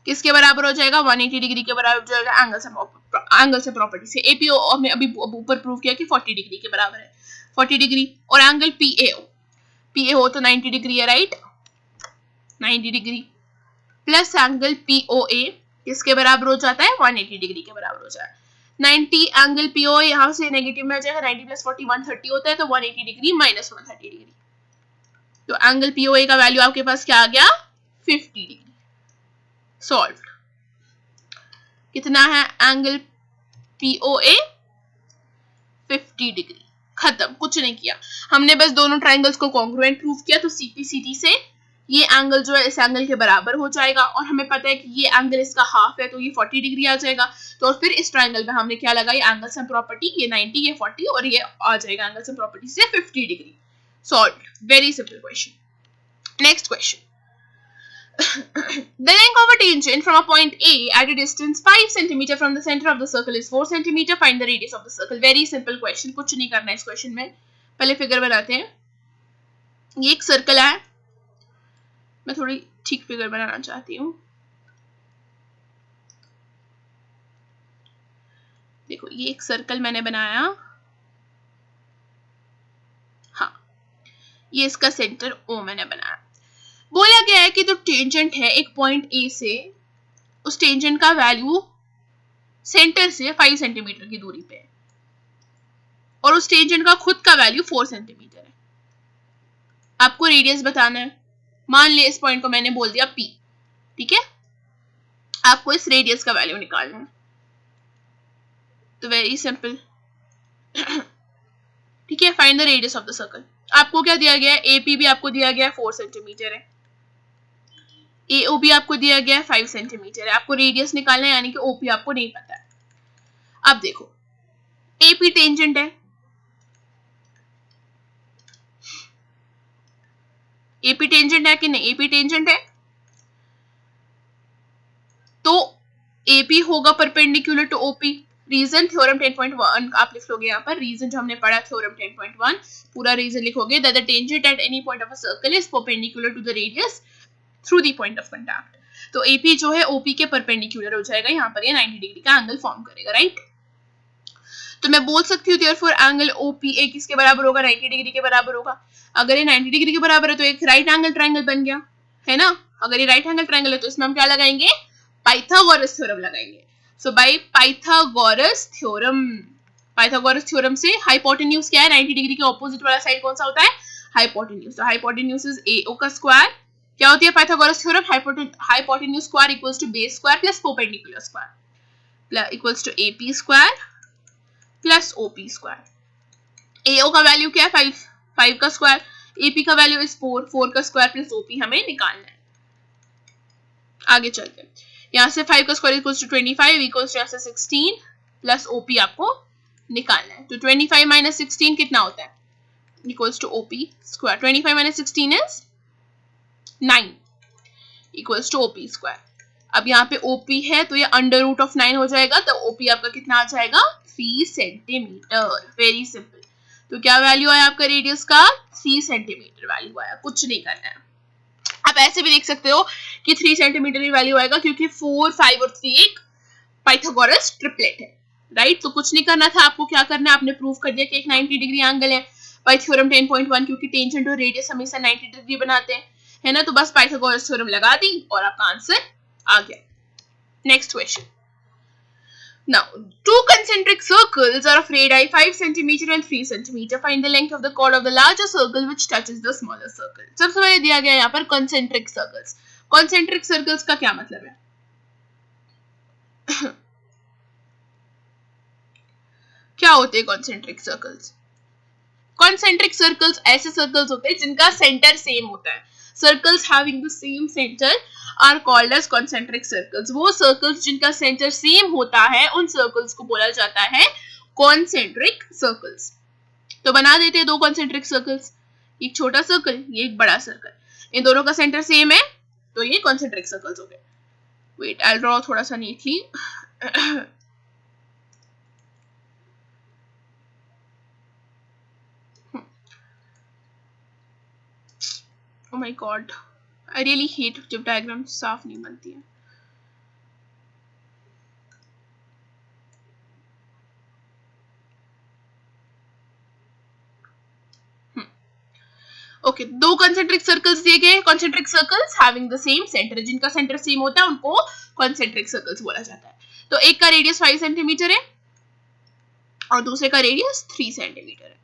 किसके बराबर हो जाएगा 180 डिग्री के बराबर हो जाएगा एंगल से प्रॉपर्टी से। APO हमने अभी ऊपर प्रूव किया कि 40 डिग्री के बराबर है, 40 डिग्री। और एंगल PAO तो 90 डिग्री है right, 90 degree plus angle POA किसके बराबर हो जाता है 180 डिग्री के बराबर हो जाता है। 90 एंगल POA यहाँ से नेगेटिव में आ जाएगा, 90 प्लस 40 130 होता है, तो 180 डिग्री माइनस 130 डिग्री। तो एंगल POA का वैल्यू आपके पास क्या आ गया 50 डिग्री। सॉल्व कितना है एंगल POA 50 डिग्री। खत्म, कुछ नहीं किया हमने, बस दोनों ट्राइंगल्स को कॉन्ग्रुएंट प्रूव किया। तो CPCT से ये एंगल जो है इस एंगल के बराबर हो जाएगा और हमें पता है कि ये एंगल इसका हाफ है तो ये 40 डिग्री आ जाएगा। तो फिर इस ट्राइंगल में हमने क्या लगाई एंगल सम प्रॉपर्टी, ये 90 ये 40 और ये आ जाएगा एंगल सम प्रॉपर्टी से 50 degree. Solve, very simple question. Next question, the length of a tangent from a point A at a distance 5 cm from the center of the circle is 4 cm. Find the radius of the circle. Very simple question, कुछ नहीं करना है इस क्वेश्चन में। पहले फिगर बनाते हैं। ये एक सर्कल है, मैं थोड़ी ठीक फिगर बनाना चाहती हूँ। देखो ये एक सर्कल मैंने बनाया, हाँ ये इसका सेंटर O मैंने बनाया। बोला गया है कि जो टेंजेंट है एक पॉइंट A से, उस टेंजेंट का वैल्यू सेंटर से 5 सेंटीमीटर की दूरी पे है और उस टेंजेंट का खुद का वैल्यू 4 सेंटीमीटर है। आपको रेडियस बताना है। मान ले इस पॉइंट को मैंने बोल दिया P, ठीक है, आपको इस रेडियस का वैल्यू निकालना है। तो वेरी सिंपल, ठीक है, find the radius of the circle. आपको क्या दिया गया है, AP भी आपको दिया गया है 4 सेंटीमीटर है, AO भी आपको दिया गया है 5 सेंटीमीटर है। आपको रेडियस निकालना है, यानी कि OP आपको नहीं पता है। अब देखो AP टेंजेंट है, AP टेंजेंट है कि नहीं, AP टेंजेंट है तो AP होगा perpendicular to OP। Reason theorem 10.1 आप लिख लोगे यहाँ पर, रीजन जो हमने पढ़ा थ्योरम 10.1 पूरा रीजन लिखोगे, that the tangent at any point of a circle is perpendicular to the radius through the point of contact. तो AP जो है OP के परपेंडिकुलर हो जाएगा, यहाँ पर ये 90 डिग्री का एंगल फॉर्म करेगा, राइट। तो मैं बोल सकती हूँ देयरफॉर एंगल OPA किसके बराबर होगा 90 डिग्री के बराबर होगा। अगर ये 90 डिग्री के बराबर है तो एक राइट एंगल ट्राइंगल बन गया है ना, अगर ये राइट एंगल ट्रायंगल है तो इसमें हम क्या लगाएंगे, पाइथागोरस थ्योरम लगाएंगे। So by Pythagoras theorem, Pythagoras theorem से हाइपोटेन्यूज क्या है, 90 डिग्री के ऑपोजिट वाला साइड कौन सा होता है, हाइपोटेन्यूज। तो हाइपोटेन्यूज इज AO का स्क्वायर, क्या होती है Pythagoras theorem, hypotenuse square equals to base square plus perpendicular square equals to AP square plus OP square. AO का वैल्यू क्या है 5 का स्क्वायर, AP का वैल्यू इज 4 का स्क्वायर प्लस OP हमें निकालना है। आगे चलते हैं, यहाँ से 5 का square equals to 25 equals to यहाँ से 16 प्लस OP आपको निकालना है। तो 25 माइनस 16 कितना होता है, equals to OP square. 25 minus 16 is 9 equals to OP square. अब यहाँ पे OP है तो ये अंडर रूट ऑफ 9 हो जाएगा, तो OP आपका कितना आ जाएगा 3 सेंटीमीटर। Very simple. तो क्या वैल्यू आया आपका रेडियस का, 3 सेंटीमीटर वैल्यू आया, कुछ नहीं करना है। आप ऐसे भी देख सकते हो कि 3 सेंटीमीटर की वैल्यू आएगा क्योंकि 4, 5 और 3 एक पाइथागोरस ट्रिपलेट है, राइट। तो कुछ नहीं करना था, आपको क्या करना है, आपने प्रूव कर दिया कि एक 90 डिग्री एंगल है बाय थ्योरम 10.1, क्योंकि टेंजेंट और रेडियस हमेशा 90 डिग्री बनाते हैं, है ना। तो बस पाइथागोरस थ्योरम लगा दी और आपका आंसर आ गया। Next question. Now, two concentric circles are of radii 5 cm and 3 cm. Find the length of the chord of the larger circle which touches the smaller circle. सबसे पहले दिया गया यहाँ पर concentric circles. Concentric circles का क्या मतलब है? क्या होते हैं concentric circles? Concentric circles ऐसे circles होते हैं जिनका center same होता है. Circles having the same center are called as concentric circles. वो circles जिनका center same होता है उन circles को बोला जाता है concentric circles. तो बना देते हैं दो concentric circles, एक छोटा circle, ये एक बड़ा circle. इन दोनों का center same है तो ये concentric circles हो गए. Wait, I'll draw थोड़ा सा neatly. Oh my god, I really hate जब डायग्राम साफ नहीं बनती है। ओके, दो कंसेंट्रिक सर्कल्स दिए गए, concentric circles having the same centre, जिनका सेंटर सेम होता है उनको कंसेंट्रिक सर्कल्स बोला जाता है। तो एक का रेडियस 5 सेंटीमीटर है और दूसरे का रेडियस 3 सेंटीमीटर है।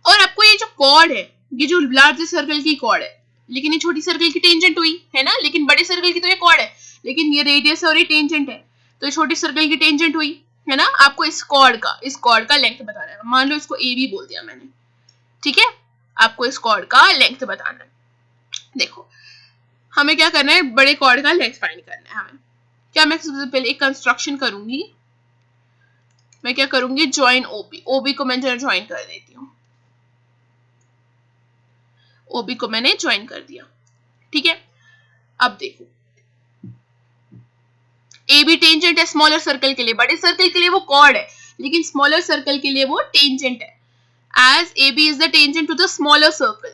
और आपको ये जो कॉर्ड है, ये जो लार्ज सर्कल की कॉर्ड है, लेकिन ये छोटी सर्कल की टेंजेंट हुई है ना, लेकिन बड़े सर्कल की तो ये कॉर्ड है, लेकिन ये रेडियस और ये टेंजेंट है, तो ये छोटी सर्कल की टेंजेंट हुई है ना। आपको इस कॉर्ड का लेंथ बताना है। मान लो इसको AB बोल दिया मैंने, ठीक है, आपको इस कॉर्ड का लेंथ बताना है। देखो हमें क्या करना है, बड़े कॉर्ड का लेंथ फाइंड करना है हमें। क्या मैं सबसे पहले एक कंस्ट्रक्शन करूंगी, मैं क्या करूंगी, ज्वाइन OB को मैं ज्वाइन कर देती हूँ। OB को मैंने ज्वाइन कर दिया, ठीक है। अब देखो AB टेंजेंट है स्मॉलर सर्कल के लिए, बड़े सर्कल के लिए वो कॉर्ड है, लेकिन स्मॉलर सर्कल के लिए वो टेंजेंट है, as AB is the tangent to the smaller circle.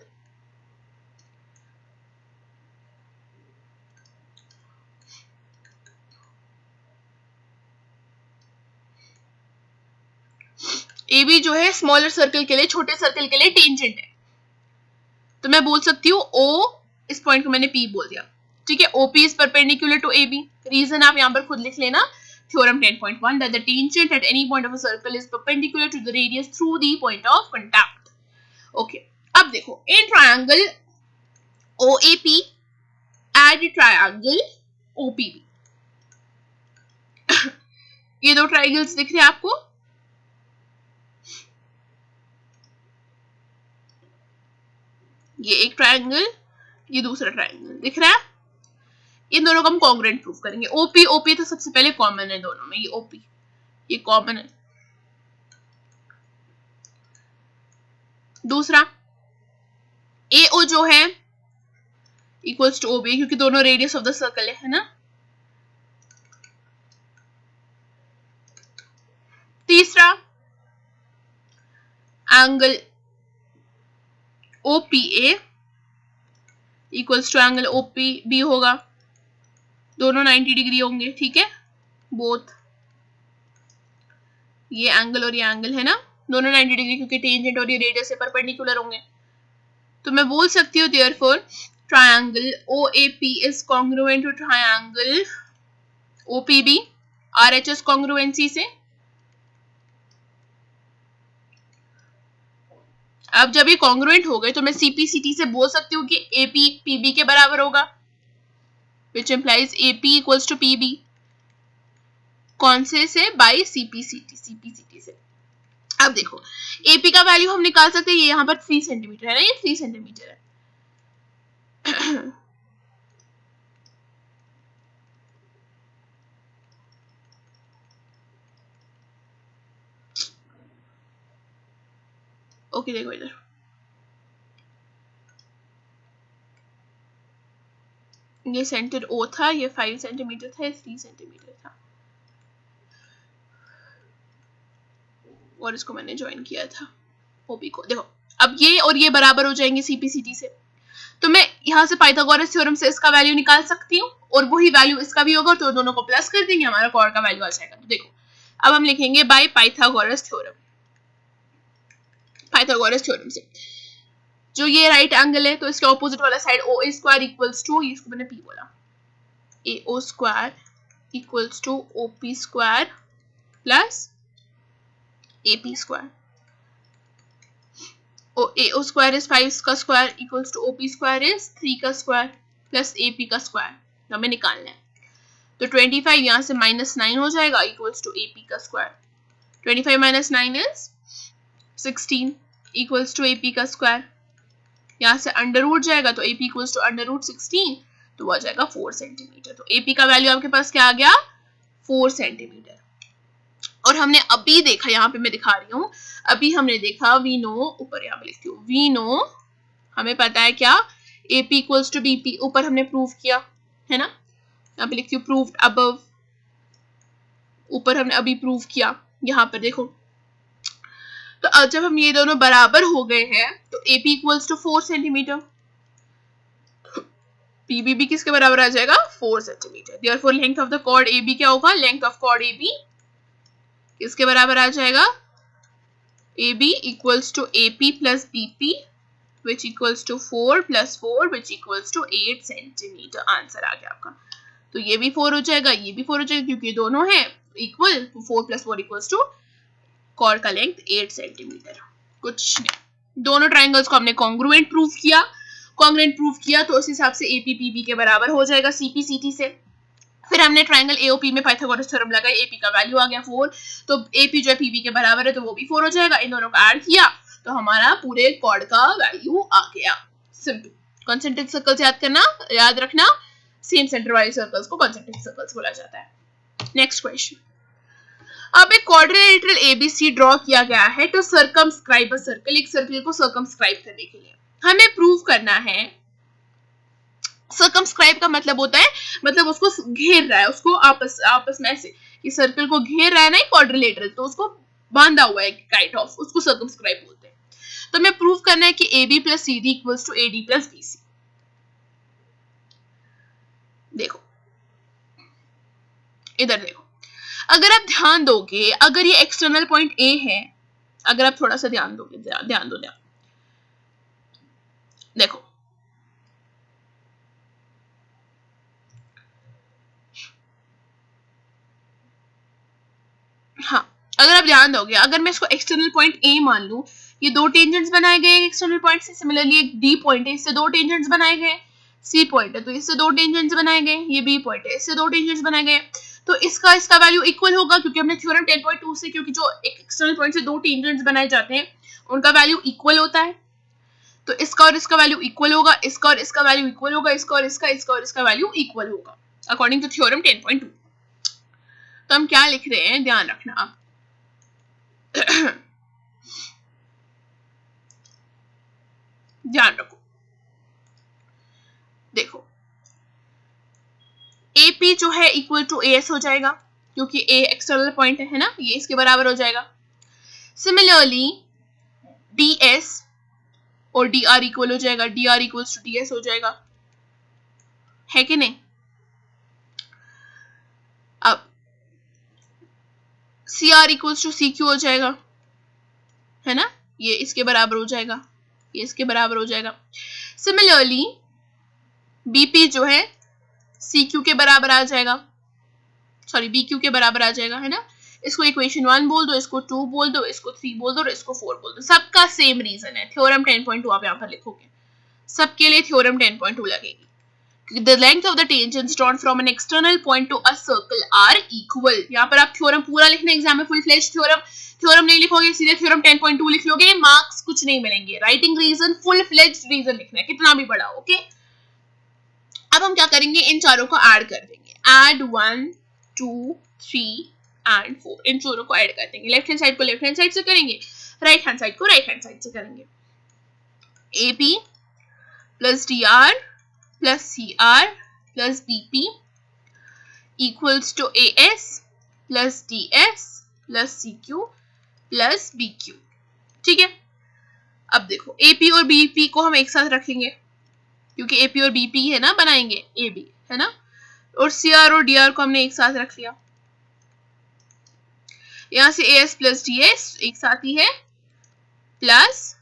AB जो है स्मॉलर सर्कल के लिए, छोटे सर्कल के लिए टेंजेंट है, तो मैं बोल सकती हूँ O, इस पॉइंट को मैंने P बोल दिया, ठीक है। OP is perpendicular to AB. Reason आप यहाँ पर खुद लिख लेना, theorem 10.1 that the tangent at any point of a circle is perpendicular to the radius through the point of contact. Okay, अब देखो in triangle OAP and triangle OPB, ये दो ट्रायंगल्स दिख रहे हैं आपको, ये एक ट्रायंगल, ये दूसरा ट्रायंगल दिख रहा है। इन दोनों को हम कॉन्ग्रुएंट प्रूफ करेंगे। OP तो सबसे पहले कॉमन है दोनों में, ये OP ये कॉमन है। दूसरा AO जो है इक्वल्स टू OB, क्योंकि दोनों रेडियस ऑफ द सर्कल है ना। तीसरा angle OPA equals to angle OPB होगा, दोनों 90 डिग्री होंगे, ठीक है। बोथ ये एंगल और ये एंगल है ना, दोनों 90 डिग्री, क्योंकि टेंजेंट और ये रेडियस से परपेंडिकुलर होंगे। तो मैं बोल सकती हूँ therefore triangle OAP is congruent to triangle OPB RHS congruency से। अब जब ये कॉन्ग्रुएंट हो गए तो मैं CPCT से बोल सकती हूँ कि AP PB के बराबर होगा, which implies AP equals to PB। कौन से बाय CPCT से। अब देखो AP का वैल्यू हम निकाल सकते हैं, ये यहाँ पर 3 सेंटीमीटर है ना, ये 3 सेंटीमीटर है। ओके देखो इधर, ये सेंटर O था, ये 5 सेंटीमीटर था, ये 3 सेंटीमीटर था, और इसको मैंने ज्वाइन किया था OP को। देखो अब ये और ये बराबर हो जाएंगे CPCT से, तो मैं यहाँ से पाइथागोरस थ्योरम से इसका वैल्यू निकाल सकती हूँ, और वही वैल्यू इसका भी होगा, तो दोनों को प्लस कर देंगे, हमारा कॉर्ड का वैल्यू आ जाएगा। तो देखो अब हम लिखेंगे bye Pythagoras theorem. Pythagoras theorem से जो ये राइट एंगल है, तो इसके ऑपोजिट वाला side OA square equals to, इसको मैंने P बोला, AO square equals to OP square plus AP square. AO square is 5 का square equals to OP square is 3 का स्क्वायर प्लस AP का स्क्वायर, हमें निकालना है। तो 25 यहाँ से -9 हो जाएगा इक्वल्स टू AP का square. 25 - 9 is 16 equals to AP का स्क्वायर। यहाँ से अंडर रूट जाएगा तो AP equals to under root 16, तो वो आ जाएगा 4 सेंटीमीटर। तो AP का वैल्यू आपके पास क्या आ गया, 4 सेंटीमीटर। और हमने अभी देखा, यहाँ पे मैं दिखा रही हूँ, अभी हमने देखा वी नो, ऊपर यहाँ पे लिखती हूँ, वी नो हमें पता है क्या, AP इक्वल्स टू BP, ऊपर हमने प्रूव किया है ना, यहाँ पे लिखती हूँ प्रूव्ड अबव, ऊपर हमने अभी प्रूव किया। यहाँ पर देखो, तो जब हम ये दोनों बराबर हो गए हैं तो AP equals to 4 centimetre, PB भी किसके बराबर आ जाएगा, 4 centimetre. Therefore length of the chord AB क्या होगा, लेंथ ऑफ कॉर्ड AB किसके बराबर आ जाएगा, AB equals to AP plus BP which equals to 4 plus 4 which equals to 8 centimetre. Answer आ गया आपका। तो ये भी 4 हो जाएगा, ये भी 4 हो जाएगा, क्योंकि दोनों हैं equal, 4 plus 4 equals to chord का लेंथ 8 सेंटीमीटर। कुछ नहीं, दोनों ट्राइंगल्स को हमने कॉन्ग्रुएंट प्रूव किया, तो उस हिसाब से AP PB के बराबर हो जाएगा CPCT से। फिर हमने ट्राइंगल AOP में पाइथागोरस थ्योरम लगाया, AP का वैल्यू आ गया 4, तो AP जो है PB के बराबर है, तो वो भी 4 हो जाएगा। इन दोनों का ऐड किया तो हमारा पूरे कॉर्ड का वैल्यू आ गया। सिंपल। कॉन्सेंट्रिक सर्कल्स याद रखना, सेम सेंटर वाले सर्कल्स को कॉन्सेंट्रिक सर्कल्स बोला जाता है। नेक्स्ट क्वेश्चन, अब एक क्वाड्रिलेटरल ABC ड्रॉ किया गया है टू सर्कमस्क्राइब अ सर्कल। एक सर्कल को सर्कमस्क्राइब करने के लिए हमें प्रूव करना है। सर्कमस्क्राइब का मतलब होता है, मतलब उसको घेर रहा है, उसको आपस में ऐसे, इस सर्कल को घेर रहा है ना क्वाड्रिलेटरल, तो उसको बांधा हुआ है काइंड ऑफ, उसको सर्कमस्क्राइब बोलते हैं। तो हमें प्रूव करना है कि AB plus CD equals to AD plus BC। देखो इधर देखो, अगर आप ध्यान दोगे, अगर ये एक्सटर्नल पॉइंट A है, अगर आप थोड़ा सा ध्यान दोगे, ध्यान दो, देखो हाँ, अगर आप ध्यान दोगे, अगर मैं इसको एक्सटर्नल पॉइंट A मान लूं, ये 2 टेंजेंट्स बनाए गए एक्सटर्नल पॉइंट से। सिमिलरली एक D पॉइंट है, इससे 2 टेंजेंट्स बनाए गए, C पॉइंट है तो इससे 2 टेंजेंट्स बनाए गए, ये B पॉइंट है, इससे 2 टेंजेंट्स बनाए गए, तो इसका वैल्यू इक्वल होगा, क्योंकि हमने थ्योरम 10.2 से, क्योंकि जो एक एक्सटर्नल पॉइंट से 2 टेंजेंट्स बनाए जाते हैं उनका वैल्यू इक्वल होता है, तो इसका और इसका वैल्यू इक्वल होगा, इसका और इसका वैल्यू इक्वल होगा, इसका और इसका वैल्यू इक्वल होगा अकॉर्डिंग टू थ्योरम 10.2। तो हम क्या लिख रहे हैं, ध्यान रखना आप। ध्यान रखो, देखो AP जो है इक्वल टू AS हो जाएगा, क्योंकि A एक्सटर्नल पॉइंट है ना, ये इसके बराबर हो जाएगा। सिमिलरली DS और DR इक्वल हो जाएगा, DR इक्वल्स टू DS हो जाएगा, है कि नहीं। अब CR इक्वल्स टू CQ हो जाएगा, है ना, ये इसके बराबर हो जाएगा, ये इसके बराबर हो जाएगा। सिमिलरली बीपी जो है सी क्यू के बराबर आ जाएगा, सॉरी बी क्यू के बराबर आ जाएगा, है ना। इसको इक्वेशन 1 बोल दो, इसको 2 बोल दो, इसको 3 बोल दो और इसको 4 बोल दो। सबका सेम रीजन है, थ्योरम 10.2 आप यहाँ पर लिखोगे, सबके लिए थ्योरम 10.2 लगेगी। The length of the tangents drawn from an external point to a circle are equal। यहाँ पर आप थ्योरम पूरा लिखना एग्जाम में, फुल फ्लेज्ड थ्योरम नहीं लिखोगे, सीधे थ्योरम 10.2 लिख लोगे, मार्क्स कुछ नहीं मिलेंगे। Writing reason full fledged reason लिखना है, कितना भी बड़ा, ओके। अब हम क्या करेंगे, इन चारों को ऐड कर देंगे, ऐड 1 2 3 एंड 4, इन चारों को ऐड कर देंगे। लेफ्ट हैंड साइड को लेफ्ट हैंड साइड से करेंगे, राइट हैंड साइड को राइट हैंड साइड से करेंगे। AP plus DR plus CR plus BP equals to AS plus DS plus CQ plus BQ। ठीक है, अब देखो AP और BP को हम एक साथ रखेंगे, क्योंकि AP और BP है ना, बनाएंगे AB, है ना। और CR और DR को हमने एक साथ रख लिया, यहां से AS प्लस DS एक साथ ही है, प्लस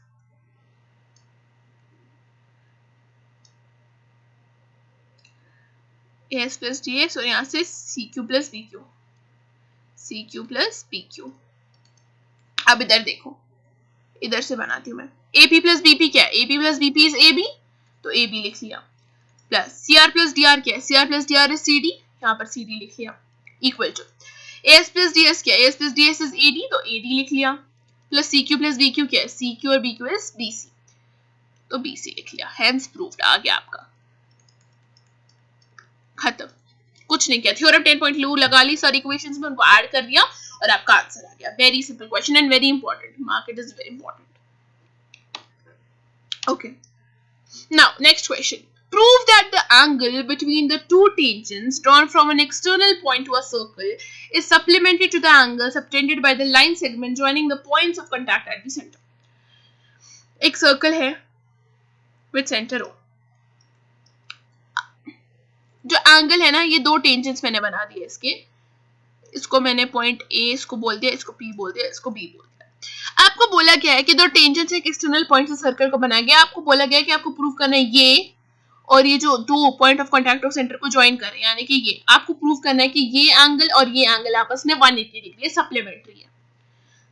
AS प्लस DS और यहाँ से CQ plus BQ, CQ plus BQ। अब इधर देखो, इधर से बनाती हूँ मैं, AP प्लस BP क्या है, AP plus BP is AB, तो AB लिख लिया, प्लस CR प्लस DR क्या है, CR plus DR is CD, यहाँ पर CD लिख लिया, equal to AS plus DS क्या है, AS plus DS is AD, तो AD लिख लिया, प्लस CQ प्लस BQ क्या है, CQ और BQ इज BC, तो BC लिख लिया। हेंस प्रूव्ड आ गया आपका, खत्म, कुछ नहीं किया, थ्योरम 10.2 लगा ली, सारी इक्वेशंस में उनको ऐड कर दिया और आपका आंसर आ गया। Very simple question and very important, mark it is very important. Okay, now next question, prove that the angle between the two tangents drawn from an external point to a circle is supplementary to the angle subtended by the line segment joining the points of contact at the center। एक सर्कल है with center O, जो एंगल है ना, ये दो टेंजेंट्स मैंने बना दिए इसके, इसको मैंने पॉइंट A इसको बोल दिया, इसको P बोल दिया, इसको B बोल दिया। आपको बोला गया है कि दो टेंजेंट्स एक एक्सटर्नल पॉइंट से सर्कल को बनाया गया, आपको बोला गया है कि आपको प्रूव करना है ये और ये जो दो point of contact of centre को ज्वाइन कर रहे हैं, यानी कि ये आपको प्रूव करना है कि ये एंगल और ये एंगल आपस में 180 डिग्री है,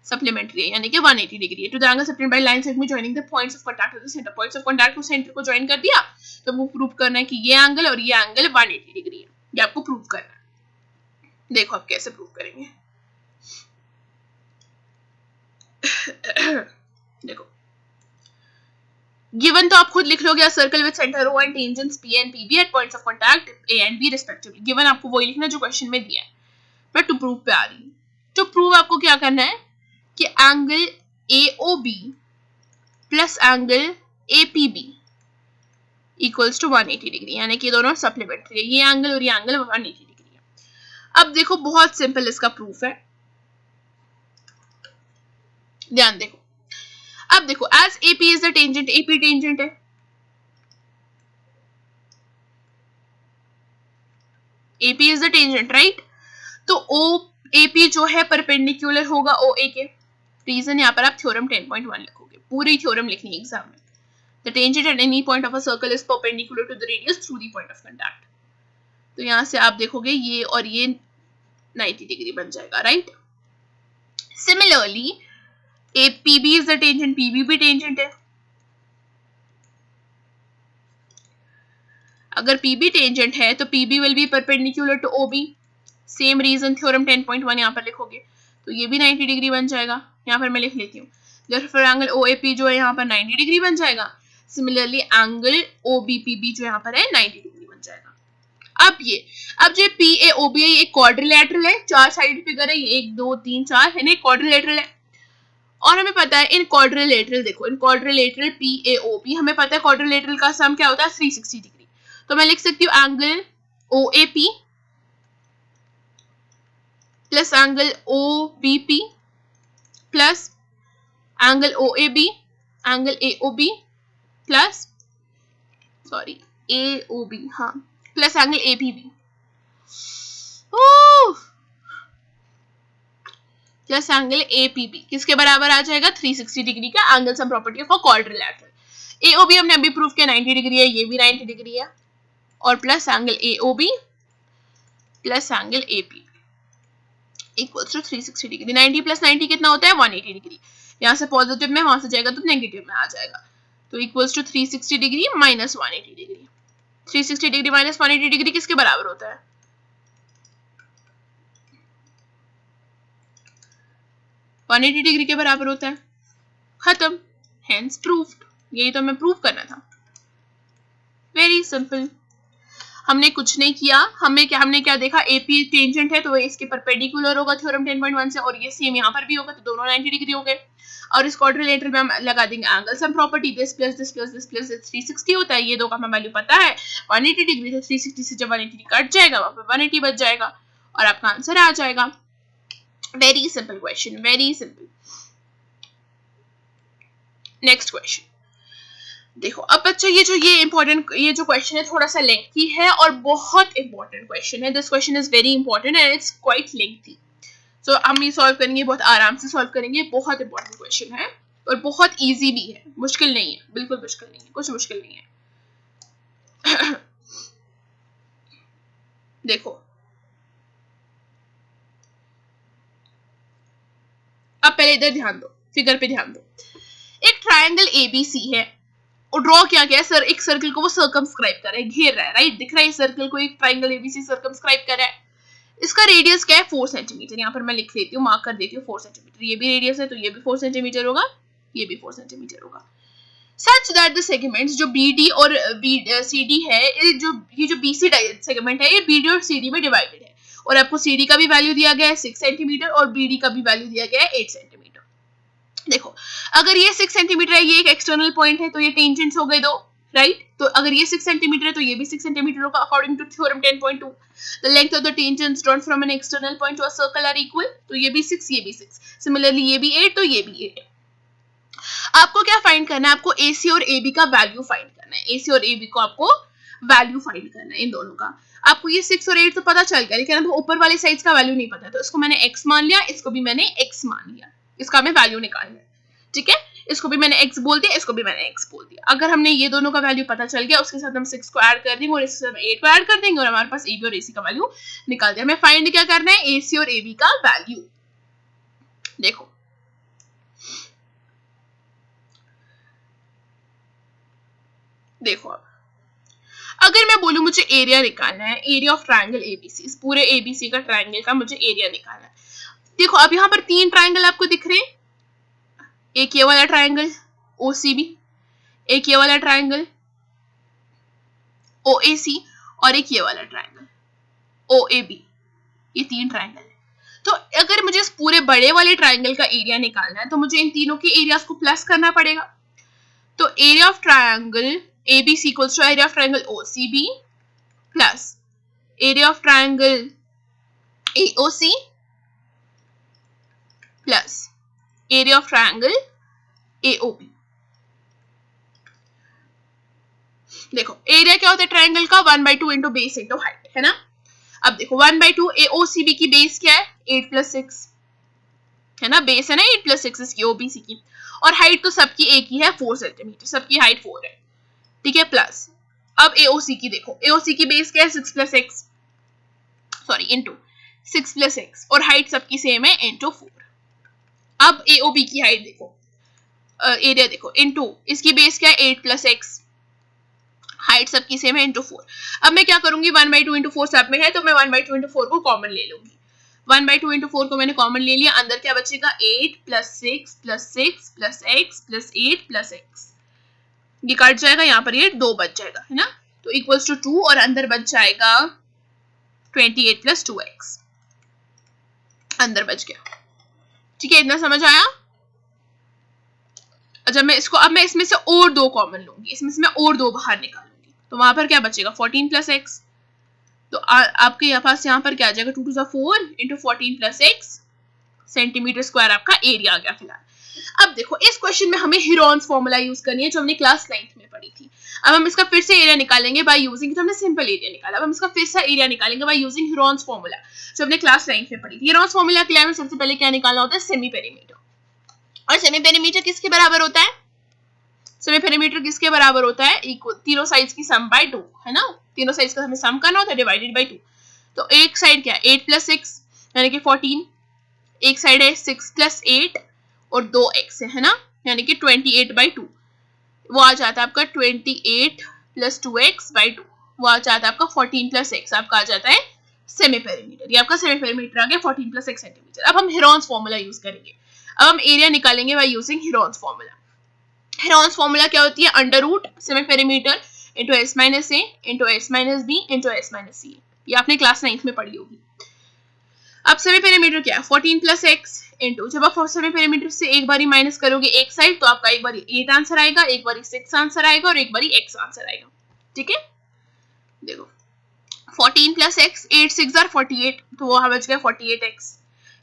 सप्लीमेंट्री है, यानी कि 180 डिग्री है। To the angle separated by line segment joining the points of contact of the centre, points of contact को सेंटर को ज्वाइन कर दिया, तो वो प्रूव करना है कि ये एंगल और ये एंगल 180 डिग्री है, ये आपको प्रूव करना है। देखो आप कैसे प्रूव करेंगे। देखो गिवन तो आप खुद लिख लोगे, circle with centre O and tangents P and PB at points of contact A and B respectively. Given आपको वही लिखना जो क्वेश्चन में दिया है, मैं टू प्रूव पे आ रही हूँ। टू प्रूव आपको क्या करना है कि angle AOB plus angle APB equals to 180 degree, यानी कि दोनों सप्लीमेंट्री है, ये एंगल और ये एंगल 180 डिग्री है। अब देखो बहुत सिंपल इसका प्रूफ है, ध्यान देखो। अब देखो as AP is the tangent, AP tangent है, AP is the tangent right, तो OAP जो है परपेंडिकुलर होगा OA के। रीजन यहाँ पर आप थ्योरम 10.1 लिखोगे, पूरी थ्योरम लिखनी है एग्जाम में। The tangent at any point of a circle is perpendicular to the radius through the point of contact। तो यहां से आप देखोगे ये और ये 90 डिग्री बन जाएगा, right. Similarly, PB is the tangent, PB भी टेंजेंट है। अगर PB टेंजेंट है तो PB will be perpendicular to OB। Same reason theorem 10.1 यहाँ पर लिखोगे तो ये भी 90 डिग्री बन जाएगा। यहाँ पर मैं लिख लेती हूँ, therefore एंगल OAP जो है यहाँ पर 90 डिग्री बन जाएगा। सिमिलरली एंगल OBPB जो यहाँ पर है 90 डिग्री बन जाएगा। अब जो PAOB है ये क्वाड्रिलेटरल है, चार साइड फिगर है, ये 1 2 3 4 है ना, क्वाड्रिलेटरल है। और हमें पता है इन क्वाड्रिलेटरल, देखो इन क्वाड्रिलेटरल PAOB हमें पता है क्वाड्रिलेटरल का सम क्या होता है 360 डिग्री। तो मैं लिख सकती हूँ angle OAP plus angle OBP plus angle OAB angle AOB plus AOB हाँ plus angle APB plus angle APB किसके बराबर आ जाएगा 360 डिग्री का angle sum property of a quadrilateral. AOB हमने अभी प्रूव किया 90 डिग्री है, ये भी 90 डिग्री है। और plus angle AOB plus angle AP equals to 360 degree. 90 plus 90 कितना होता है 180 डिग्री। यहाँ से पॉजिटिव में वहां से जाएगा तो नेगेटिव में आ जाएगा, तो equals to 360 degree minus 180 degree. 360 degree minus 180 degree किसके बराबर होता है? 180 डिग्री के बराबर होता है। खत्म, हेंस प्रूव्ड। यही तो हमें प्रूव करना था। Very simple. हमने कुछ नहीं किया, हमने क्या देखा, AP टेंजेंट है तो इसके परपेंडिकुलर होगा थ्योरम 10.1 से, और ये सेम यहाँ पर भी होगा, तो दोनों 90 डिग्री हो गए। और इस क्वाड्रिलेटरल में हम लगा देंगे angle sum property, this plus this plus this plus 360 होता है। ये दो का हमें वैल्यू पता है 180 डिग्री, तो 360 से जब 180 कट जाएगा वहां पर 180 बच जाएगा और आपका आंसर आ जाएगा। Very simple question, very simple. Next question देखो। अब बच्चों ये जो क्वेश्चन है थोड़ा सा लेंथी है और बहुत इंपॉर्टेंट क्वेश्चन है। This question is very important and it's quite lengthy. So हम ये सॉल्व करेंगे, बहुत आराम से सॉल्व करेंगे। बहुत इंपॉर्टेंट क्वेश्चन है और बहुत इजी भी है, मुश्किल नहीं है, बिल्कुल मुश्किल नहीं है, कुछ मुश्किल नहीं है। देखो अब पहले इधर ध्यान दो, फिगर पे ध्यान दो। एक ट्रायंगल ABC है और ड्रॉ किया गया है, सर एक सर्कल को वो सर्कमस्क्राइब कर रहा है, घेर रहा है, राइट? दिख रहा है इस सर्कल को एक ट्रायंगल ABC सर्कमस्क्राइब कर रहा है। इसका रेडियस क्या है 4 सेंटीमीटर। यहाँ पर मैं लिख लेती हूँ, मार्क कर देती हूँ 4 सेंटीमीटर। ये भी रेडियस है तो ये भी 4 सेंटीमीटर होगा, ये भी 4 सेंटीमीटर होगा। सच दैट द सेगमेंट्स जो BD और CD है, ये जो BC सेगमेंट है ये BD और CD में डिवाइडेड है, और आपको CD का भी वैल्यू दिया गया है 6 सेंटीमीटर और BD का भी वैल्यू दिया गया है 8 सेंटीमीटर। देखो अगर ये 6 सेंटीमीटर है, ये एक एक्सटर्नल पॉइंट है, तो ये टेंजेंट्स हो गए दो, राइट? तो अगर ये 6 सेंटीमीटर है तो ये भी 6 सेंटीमीटर होगा according to theorem 10.2। The length of the tangents drawn from an external point to a circle are equal, तो ये भी 6 ये भी 6, सिमिलरली ये भी 8 तो ये भी 8। आपको क्या फाइंड करना है? आपको AC और AB का वैल्यू फाइंड करना है। AC और AB को आपको वैल्यू फाइंड करना है इन दोनों का। आपको ये 6 और 8 तो पता चल गया, लेकिन आपको ऊपर वाले साइड्स का वैल्यू नहीं पता, तो इसको मैंने x मान लिया, इसको भी मैंने x मान लिया। इसका हमें वैल्यू निकालना है, ठीक है? इसको भी मैंने x बोल दिया, इसको भी मैंने x बोल दिया। अगर हमने ये दोनों का वैल्यू पता चल गया, उसके साथ हम 6 को ऐड कर देंगे और इसके साथ 8 को ऐड कर देंगे और हमारे पास AB और AC का वैल्यू निकाल दिया। हमें फाइंड क्या करना है? AC और AB का वैल्यू। देखो देखो अब अगर मैं बोलूं मुझे एरिया निकालना है, एरिया ऑफ ट्रायंगल ABC, इस पूरे ABC का ट्रायंगल का मुझे एरिया निकालना है। देखो अब यहाँ पर 3 ट्रायंगल आपको दिख रहे हैं, एक ये वाला ट्रायंगल OCB, एक ये वाला ट्रायंगल OAC और एक ये वाला ट्रायंगल OAB। ये 3 ट्रायंगल है। तो अगर मुझे इस पूरे बड़े वाले ट्रायंगल का एरिया निकालना है तो मुझे इन तीनों के एरियाज को प्लस करना पड़ेगा। तो area of triangle ABC equals to area of triangle OCB plus area of triangle AOC plus area of triangle AOB। देखो एरिया क्या होता है ट्रायंगल का? 1/2 इंटू बेस इंटू हाइट, है ना? अब देखो 1/2 AOCB की बेस क्या है? 8 + 6, है ना? बेस है ना 8 + 6 इसकी OBC की, और हाइट तो सबकी एक ही है 4 सेंटीमीटर, सबकी हाइट 4 है, ठीक है? प्लस अब AOC की देखो, AOC की बेस क्या है 6 + x, सॉरी इंटू 6 + x, और हाइट सबकी सेम है इंटू 4। अब AOB की हाइट देखो, एरिया देखो, इंटू इसकी बेस क्या है 8 + x, हाइट सबकी सेम है इंटू 4। अब मैं क्या करूंगी? 1/2 इंटू 4 सब में है तो मैं 1/2 इंटू 4 को कॉमन ले लूंगी। 1/2 इंटू 4 को मैंने कॉमन ले लिया, अंदर क्या बचेगा? 8 + 6 + 6 + x + 8 + x। ये कट जाएगा, यहाँ पर ये 2 बच जाएगा, है ना? तो इक्वल्स टू 2 और अंदर बच जाएगा 28 + 2x, अंदर बच गया, ठीक है? इतना समझ आया? जब मैं इसको, अब मैं इसमें से और 2 कॉमन लूंगी, इसमें से मैं और 2 बाहर निकालूंगी, तो वहां पर क्या बचेगा? 14 + x। तो आपके यहाँ पर क्या आ जाएगा? 2 × 4 × 14 + x सेंटीमीटर स्क्वायर आपका एरिया आ गया फिलहाल। अब देखो इस क्वेश्चन में हमें हीरोन्स फॉर्मूला यूज करनी है जो हमने क्लास 9th में पढ़ी थी। अब हम इसका फिर से एरिया निकालेंगे बाय यूजिंग, तो हमने सिंपल एरिया निकाला, अब हम इसका फिर से एरिया निकालेंगे बाय यूजिंग हीरोन्स फॉर्मूला जो हमने क्लास 9th में पढ़ी थी। हीरोन्स फॉर्मूला के लिए हमें सबसे पहले क्या निकालना होता है? Semi perimeter. और सेमी पेरीमीटर किसके बराबर होता है? सेमी पेरीमीटर किसके बराबर होता है? तीनों साइड्स की सम बाय 2, है ना, तीनों साइड्स का हमें सम करना होता है डिवाइडेड बाय 2। तो एक साइड क्या है 8 + 6 यानी कि 14, एक साइड है 6 + 8 और 2x है ना, यानी कि 28/2, वो आ जाता है आपका 28 + 2x/2, वो आ जाता है आपका 14 + x, आपका आ जाता है सेमी पेरीमीटर। ये आपका सेमी पेरीमीटर आ गया 14 + x सेंटीमीटर। अब हम हेरोन्स फॉर्मूला यूज करेंगे। अब हम एरिया निकालेंगे by using Heron's formula. Heron's formula क्या होती है? Under root semi perimeter into s - a into s - b into s - c। ये आपने क्लास 9th में पढ़ी होगी। अब सेमी पेरीमीटर क्या है? 14 + x इंटू, जब आप सेमी पेरीमीटर से एक बारी माइनस करोगे एक साइड, तो आपका एक बारी 8 आंसर आएगा, एक बारी 6 आंसर आएगा और एक बारी x आंसर आएगा। ठीक है, देखो 14 + x, 8 6 are 48, तो वो बच गया 48x।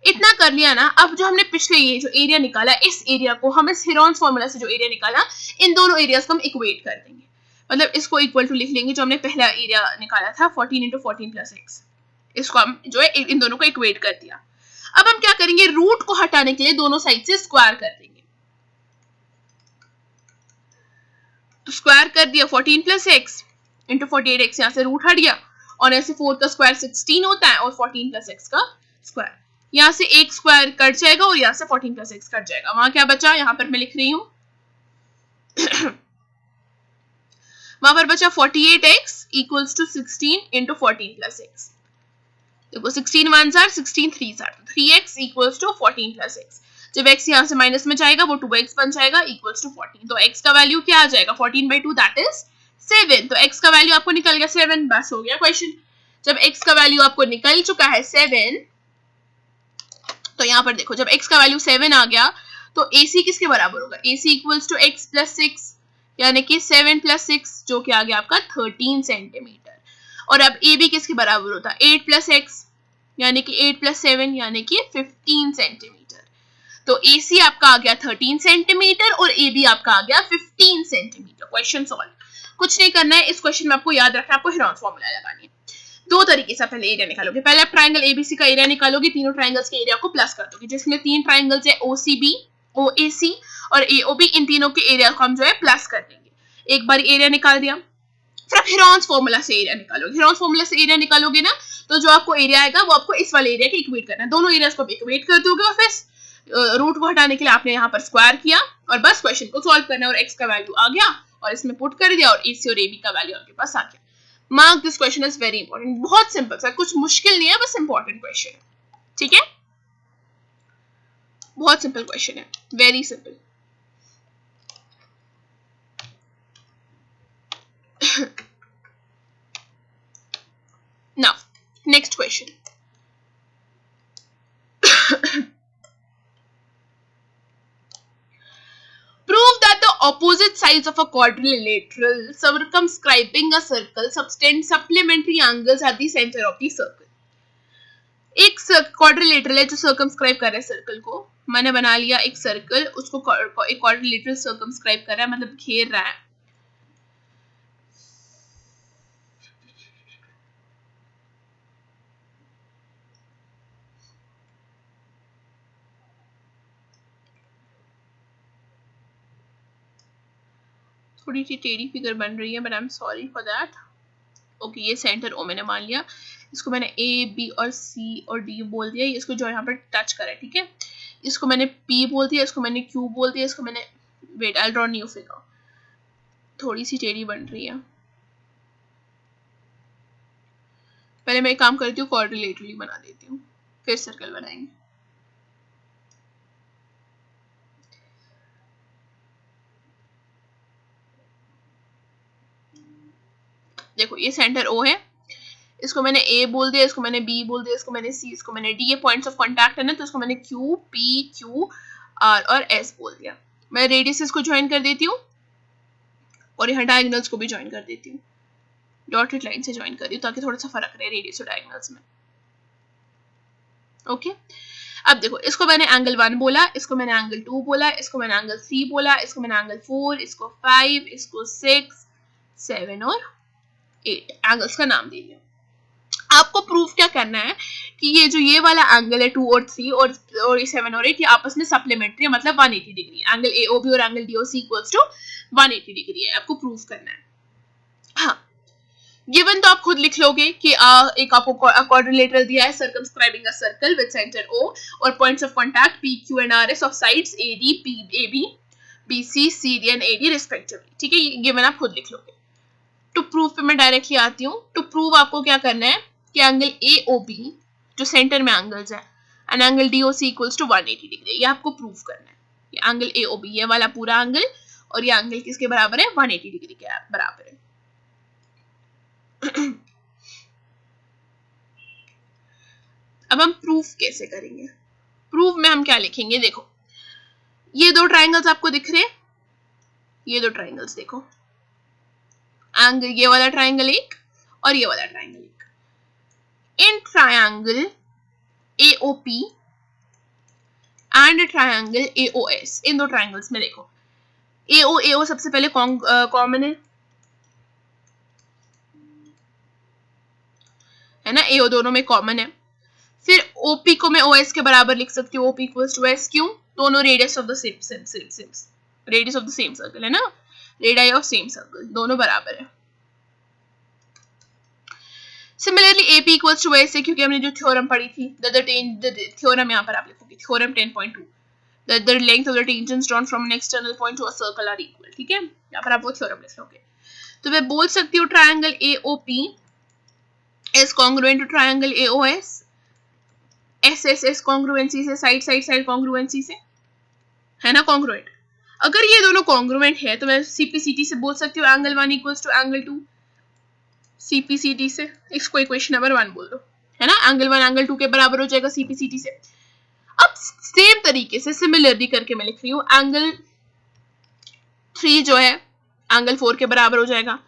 इतना कर लिया ना। अब जो हमने पिछले ये जो एरिया निकाला, इस एरिया को हम इस हेरोन्स फॉर्मूला से जो एरिया निकाला, इन दोनों एरियाज को हम इक्वेट कर देंगे, मतलब इसको इक्वल टू लिख लेंगे जो हमने पहला एरिया निकाला था 14 × 14 + x, इसको हम जो है इन दोनों को इक्वेट कर दिया। अब हम क्या करेंगे? रूट को हटाने के लिए दोनों साइड से स्क्वायर कर देंगे। तो स्क्वायर कर दिया 14 + x इंटू 48x, यहाँ से रूट हट गया और ऐसे 4 का स्क्वायर 16 होता है और 14 + x का स्क्वायर, यहाँ से एक स्क्वायर कट जाएगा और यहाँ से 14 + x कट जाएगा। वहां क्या बचा? यहाँ पर मैं लिख रही हूँ वहां पर बचा 48x = 16 × 14 + x। देखो 16 1s are 16 3s are, 3x = 14 + x। जब x यहाँ से माइनस में जाएगा वो 2x बन जाएगा इक्वल्स टू 14। तो x का वैल्यू क्या आ जाएगा? 14/2 दैट इज 7। तो x का वैल्यू आपको निकल गया 7, बस हो गया क्वेश्चन। जब x का वैल्यू आपको निकल चुका है 7, तो यहाँ पर देखो जब x का वैल्यू 7 आ गया तो AC किसके बराबर होगा? AC = x + 6 यानी कि 7 + 6 जो कि आ गया आपका 13 सेंटीमीटर। और अब AB किसके बराबर होता है? 8 + x यानी कि 8 + 7 यानी कि 15 सेंटीमीटर। तो AC आपका आ गया 13 सेंटीमीटर और AB आपका आ गया 15 सेंटीमीटर। Question solve. कुछ नहीं करना है, इस क्वेश्चन में आपको याद रखना है, आपको हेरोन्स फॉर्मूला लगानी है। दो तरीके से पहले एरिया निकालोगे। पहले आप ट्रायंगल ABC का एरिया निकालोगे, तीनों ट्रायंगल्स के एरिया को प्लस कर दोगे। जिसमें तीन ट्रायंगल्स है OCB, OAC और AOB, इन तीनों के एरिया को हम जो है प्लस कर देंगे। एक बार एरिया निकाल दिया, फिर आप हेरोन्स फॉर्मूला से एरिया निकालोगे। हेरोन्स फॉर्मूला से एरिया निकालोगे ना, तो जो आपको एरिया आएगा वो आपको इस वाले एरिया के इक्वेट करना है। दोनों एरियाज को इक्वेट कर दोगे और फिर रूट को हटाने के लिए आपने यहाँ पर स्क्वायर किया और बस क्वेश्चन को सॉल्व करना है। और x का वैल्यू आ गया और इसमें पुट कर दिया और AC और AB का वैल्यू आपके पास आ गया। Mark this question is very important. बहुत सिंपल सा, कुछ मुश्किल नहीं है, बस इंपॉर्टेंट क्वेश्चन है। ठीक है, बहुत सिंपल क्वेश्चन है, very simple. Now, next question. Prove that the opposite sides of a quadrilateral circumscribing a circle subtend supplementary angles at the center of the circle. एक क्वाड्रिलेटरल है जो सर्कमस्क्राइब कर रहा है सर्कल को। मैंने बना लिया एक सर्कल, उसको एक क्वाड्रिलेटरल सर्कमस्क्राइब कर रहा है, मतलब घेर रहा है। थोड़ी सी टेढ़ी फिगर बन रही है, but I am sorry for that. Okay, ये सेंटर O मैंने मान लिया, इसको मैंने A, B और C और D बोल दिया, इसको जो यहाँ पर टच करा है, ठीक है। इसको मैंने P बोल दिया, इसको मैंने Q बोल दिया, इसको मैंने wait I draw new figure. थोड़ी सी टेढ़ी बन रही है, पहले मैं एक काम करती हूँ क्वाड्रिलेटरली बना देती हूँ, फिर सर्कल बनाएंगे। देखो ये सेंटर O है, इसको मैंने A बोल दिया, इसको मैंने B बोल दिया, इसको मैंने C, इसको मैंने D। ये पॉइंट्स ऑफ कांटेक्ट है ना, तो इसको मैंने Q, P, Q, R और S बोल दिया। मैं रेडियसेस को ज्वाइन कर देती हूँ और यहाँ डायगोनल्स को भी ज्वाइन कर देती हूँ, डॉटेड लाइन से ज्वाइन कर रही हूँ ताकि थोड़ा सा फर्क रहे रेडियस और डायगोनल्स में। ओके, अब देखो इसको मैंने एंगल 1 बोला, इसको मैंने एंगल 2 बोला, इसको मैंने एंगल 3 बोला, इसको मैंने एंगल 4, इसको 5, इसको 6, 7 और 8 एंगल्स का नाम दे दिया। आपको प्रूफ क्या करना है कि ये जो ये वाला एंगल है 2 और 3 और 7 और 8 ये आपस में सप्लीमेंट्री है, मतलब 180 डिग्री। एंगल AOB और angle DOC equals to 180 degree है, आपको प्रूफ करना है। हाँ, गिवन तो आप खुद लिख लोगे कि एक आपको क्वाड्रिलेटरल दिया है circumscribing a circle with centre O और points of contact PQ and RS of sides AD, AB, BC, CD and AD respectively. ठीक है, ये गिवन आप खुद लिख लोगे। टू प्रूव पे मैं डायरेक्टली आती हूँ। टू प्रूव आपको क्या करना है कि एंगल AOB जो सेंटर में एंगल्स है and angle DOC equals to 180 degree, ये आपको प्रूव करना है। ये एंगल AOB ये वाला पूरा एंगल और ये एंगल किसके बराबर है, 180 डिग्री के बराबर है। अब हम प्रूफ कैसे करेंगे? प्रूफ में हम क्या लिखेंगे, देखो ये दो ट्राइंगल्स आपको दिख रहे हैं, ये दो ट्राइंगल्स देखो, एंगल ये वाला ट्राइंगल एक और ये वाला ट्राइंगल एक। In triangle AOP and triangle AOS, इन दो ट्राइंगल्स में देखो AO सबसे पहले कॉमन है ना, AO दोनों में कॉमन है। फिर OP को मैं OS के बराबर लिख सकती हूँ, OP इक्वल्स टू S, क्यों? दोनों radius of the same radius of the same circle है ना, रेडियस ऑफ सेम सर्कल दोनों बराबर है। Similarly AP equals to S है, क्योंकि हमने जो थ्योरम पढ़ी थी, थ्योरम यहाँ पर आप लिखोगे theorem 10.2, the length of the tangents drawn from an external point to a circle are equal। ठीक है, यहाँ पर आप वो थ्योरम लिख लोगे। तो मैं बोल सकती हूँ triangle AOP is congruent to triangle AOS, SSS congruency से, साइड कॉन्ग्रुएंसी से, है ना कॉन्ग्रुएंट। अगर ये दोनों कॉन्ग्रुएंट है तो मैं CPCT से बोल सकती हूँ angle 1 equals to angle 2, CPCT से इसको इक्वेशन नंबर 1 बोल दो, है ना, एंगल 1 एंगल 2 के बराबर हो जाएगा CPCT से। अब सेम तरीके से सिमिलरली करके मैं लिख रही हूँ एंगल 3 जो है एंगल 4 के बराबर हो जाएगा,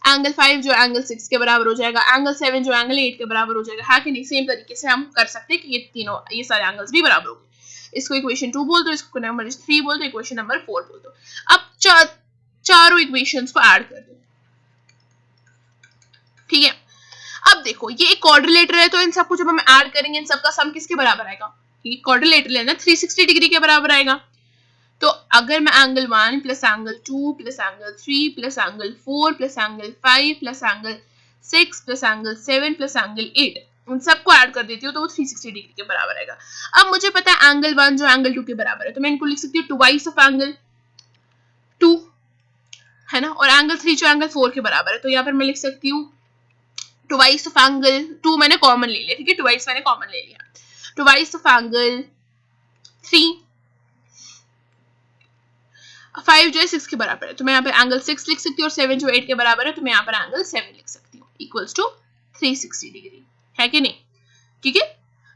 एंगल 5 जो एंगल 6 के बराबर हो जाएगा, एंगल 7 जो एंगल 8 के बराबर हो जाएगा, है कि नहीं? सेम तरीके से हम कर सकते हैं कि ये सारे एंगल्स भी बराबर हो गए। इसको इक्वेशन 2 बोल दो, इसको नंबर 3 बोल दो, इक्वेशन नंबर 4 बोल दो। अब चारों इक्वेशंस को ऐड कर दो। ठीक है, अब देखो ये एक क्वाड्रिलेटरल है, तो इन सबको जब हम ऐड करेंगे इन सबका सम किसके बराबर आएगा? ये क्वाड्रिलेटरल है ना, 360 डिग्री के बराबर आएगा। तो अगर मैं angle 1 plus angle 2 plus angle 3 plus angle 4 plus angle 5 plus angle 6 plus angle 7 plus angle 8 उन सबको ऐड कर देती हूँ तो वो 360 डिग्री के बराबर आएगा। अब मुझे पता है एंगल 1 जो एंगल 2 के बराबर है, तो मैं इनको लिख सकती हूँ ट्वाइस ऑफ एंगल 2, है ना, और एंगल 3 जो एंगल 4 के बराबर है, तो यहाँ पर मैं लिख सकती हूँ ट्वाइस ऑफ एंगल 2, मैंने कॉमन ले लिया। ठीक है, ट्वाइस मैंने कॉमन ले लिया, ट्वाइस ऑफ एंगल 3, 5 जो है 6 के बराबर है, तो मैं यहाँ पे एंगल 6 लिख सकती हूँ, और 7 जो 8 के बराबर है, तो मैं यहाँ पर एंगल 7 लिख सकती हूँ, इक्वल्स टू 360 डिग्री, है कि नहीं? ठीक है,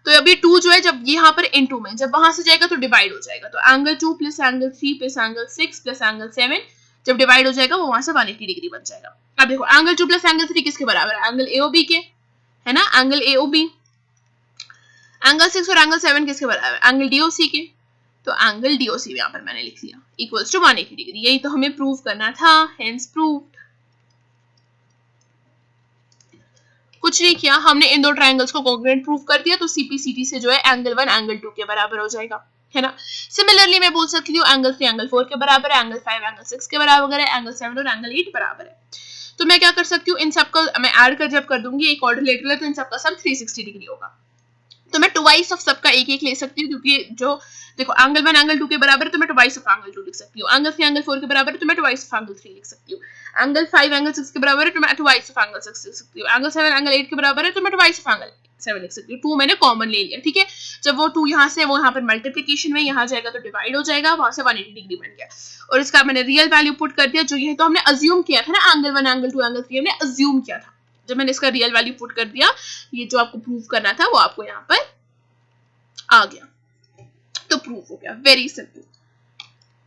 तो अब ये 2 जो है जब यहाँ पर इनटू में जब वहां से जाएगा तो डिवाइड हो जाएगा, तो angle 2 plus angle 3 plus angle 6 plus angle 7 जब डिवाइड हो जाएगा वो वहां से 180 डिग्री बन जाएगा। अब देखो एंगल 2 प्लस एंगल 3 किसके बराबर है? एंगल AOB के, है ना, एंगल AOB। एंगल 6 और एंगल 7 किसके बराबर है? एंगल DOC के, तो एंगल DOC यहाँ पर मैंने लिख लिया इक्वल्स टू 180 डिग्री। यही तो हमें प्रूव करना था, हेंस प्रूव्ड। कुछ नहीं किया हमने, इन दो ट्रायंगल्स को कॉन्ग्रुएंट प्रूव कर दिया, तो CPCT से जो है एंगल 1 एंगल 2 के बराबर हो जाएगा, है ना। सिमिलरली मैं बोल सकती हूँ एंगल 3 एंगल 4 के बराबर है, एंगल 5 एंगल 6 के बराबर है, एंगल 7 और एंगल 8 बराबर है। तो मैं क्या कर सकती हूँ, इन सबका मैं ऐड कर जब कर दूंगी, एक क्वाड्रिलेटरल है तो इन सबका सम 360 डिग्री होगा, तो मैं ट्वाइस ऑफ सबका एक एक ले सकती हूँ, क्योंकि जो देखो एंगल 1 एंगल 2 के बराबर है तो मैं ट्वाइस ऑफ एंगल 2 लिख सकती हूँ, एंगल 3 एंगल 4 के बराबर है तो मैं ट्वाइस ऑफ एंगल 3 लिख सकती हूँ, एंगल 5 एंगल 6 के बराबर है तो मैं ट्वाइस ऑफ एंगल 6 लिख सकती हूँ, एंगल 7 एंगल 8 के बराबर है तो मैं ट्वाइस ऑफ एंगल 7 लिख सकती हूँ। 2 मैंने कॉमन ले लिया, ठीक है, जब वो 2 यहाँ से वो यहाँ पर मल्टीप्लिकेशन में यहाँ जाएगा तो डिवाइड हो जाएगा, वहां से 180 डिग्री बन गया, और इसका मैंने रियल वैल्यू पुट कर दिया, जो ये तो हमने अज्यूम किया था ना, एंगल 1 एंगल 2 एंगल 3 हमने अज्यूम किया था, जब मैंने इसका रियल वैल्यू पुट कर दिया, ये जो आपको प्रूव करना था वो आपको यहाँ पर आ गया, तो प्रूव हो गया, very simple.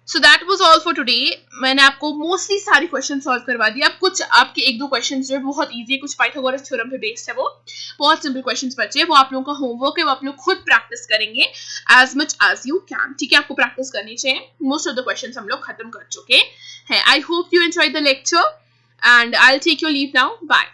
So that was all for today. मैंने आपको मोस्टली सारी क्वेश्चन सॉल्व करवा दिया। अब कुछ आपके एक दो क्वेश्चंस जो है बहुत इजी है, कुछ पाइथागोरस थ्योरम पे बेस्ड है, वो बहुत सिंपल क्वेश्चंस बचे हैं, वो आप लोगों का होमवर्क है, वो आप लोग खुद प्रैक्टिस करेंगे as much as you can, ठीक है, आपको प्रैक्टिस करनी चाहिए। मोस्ट ऑफ द क्वेश्चंस हम लोग खत्म कर चुके हैं। I hope you enjoy the lecture and I will take your leave now, bye.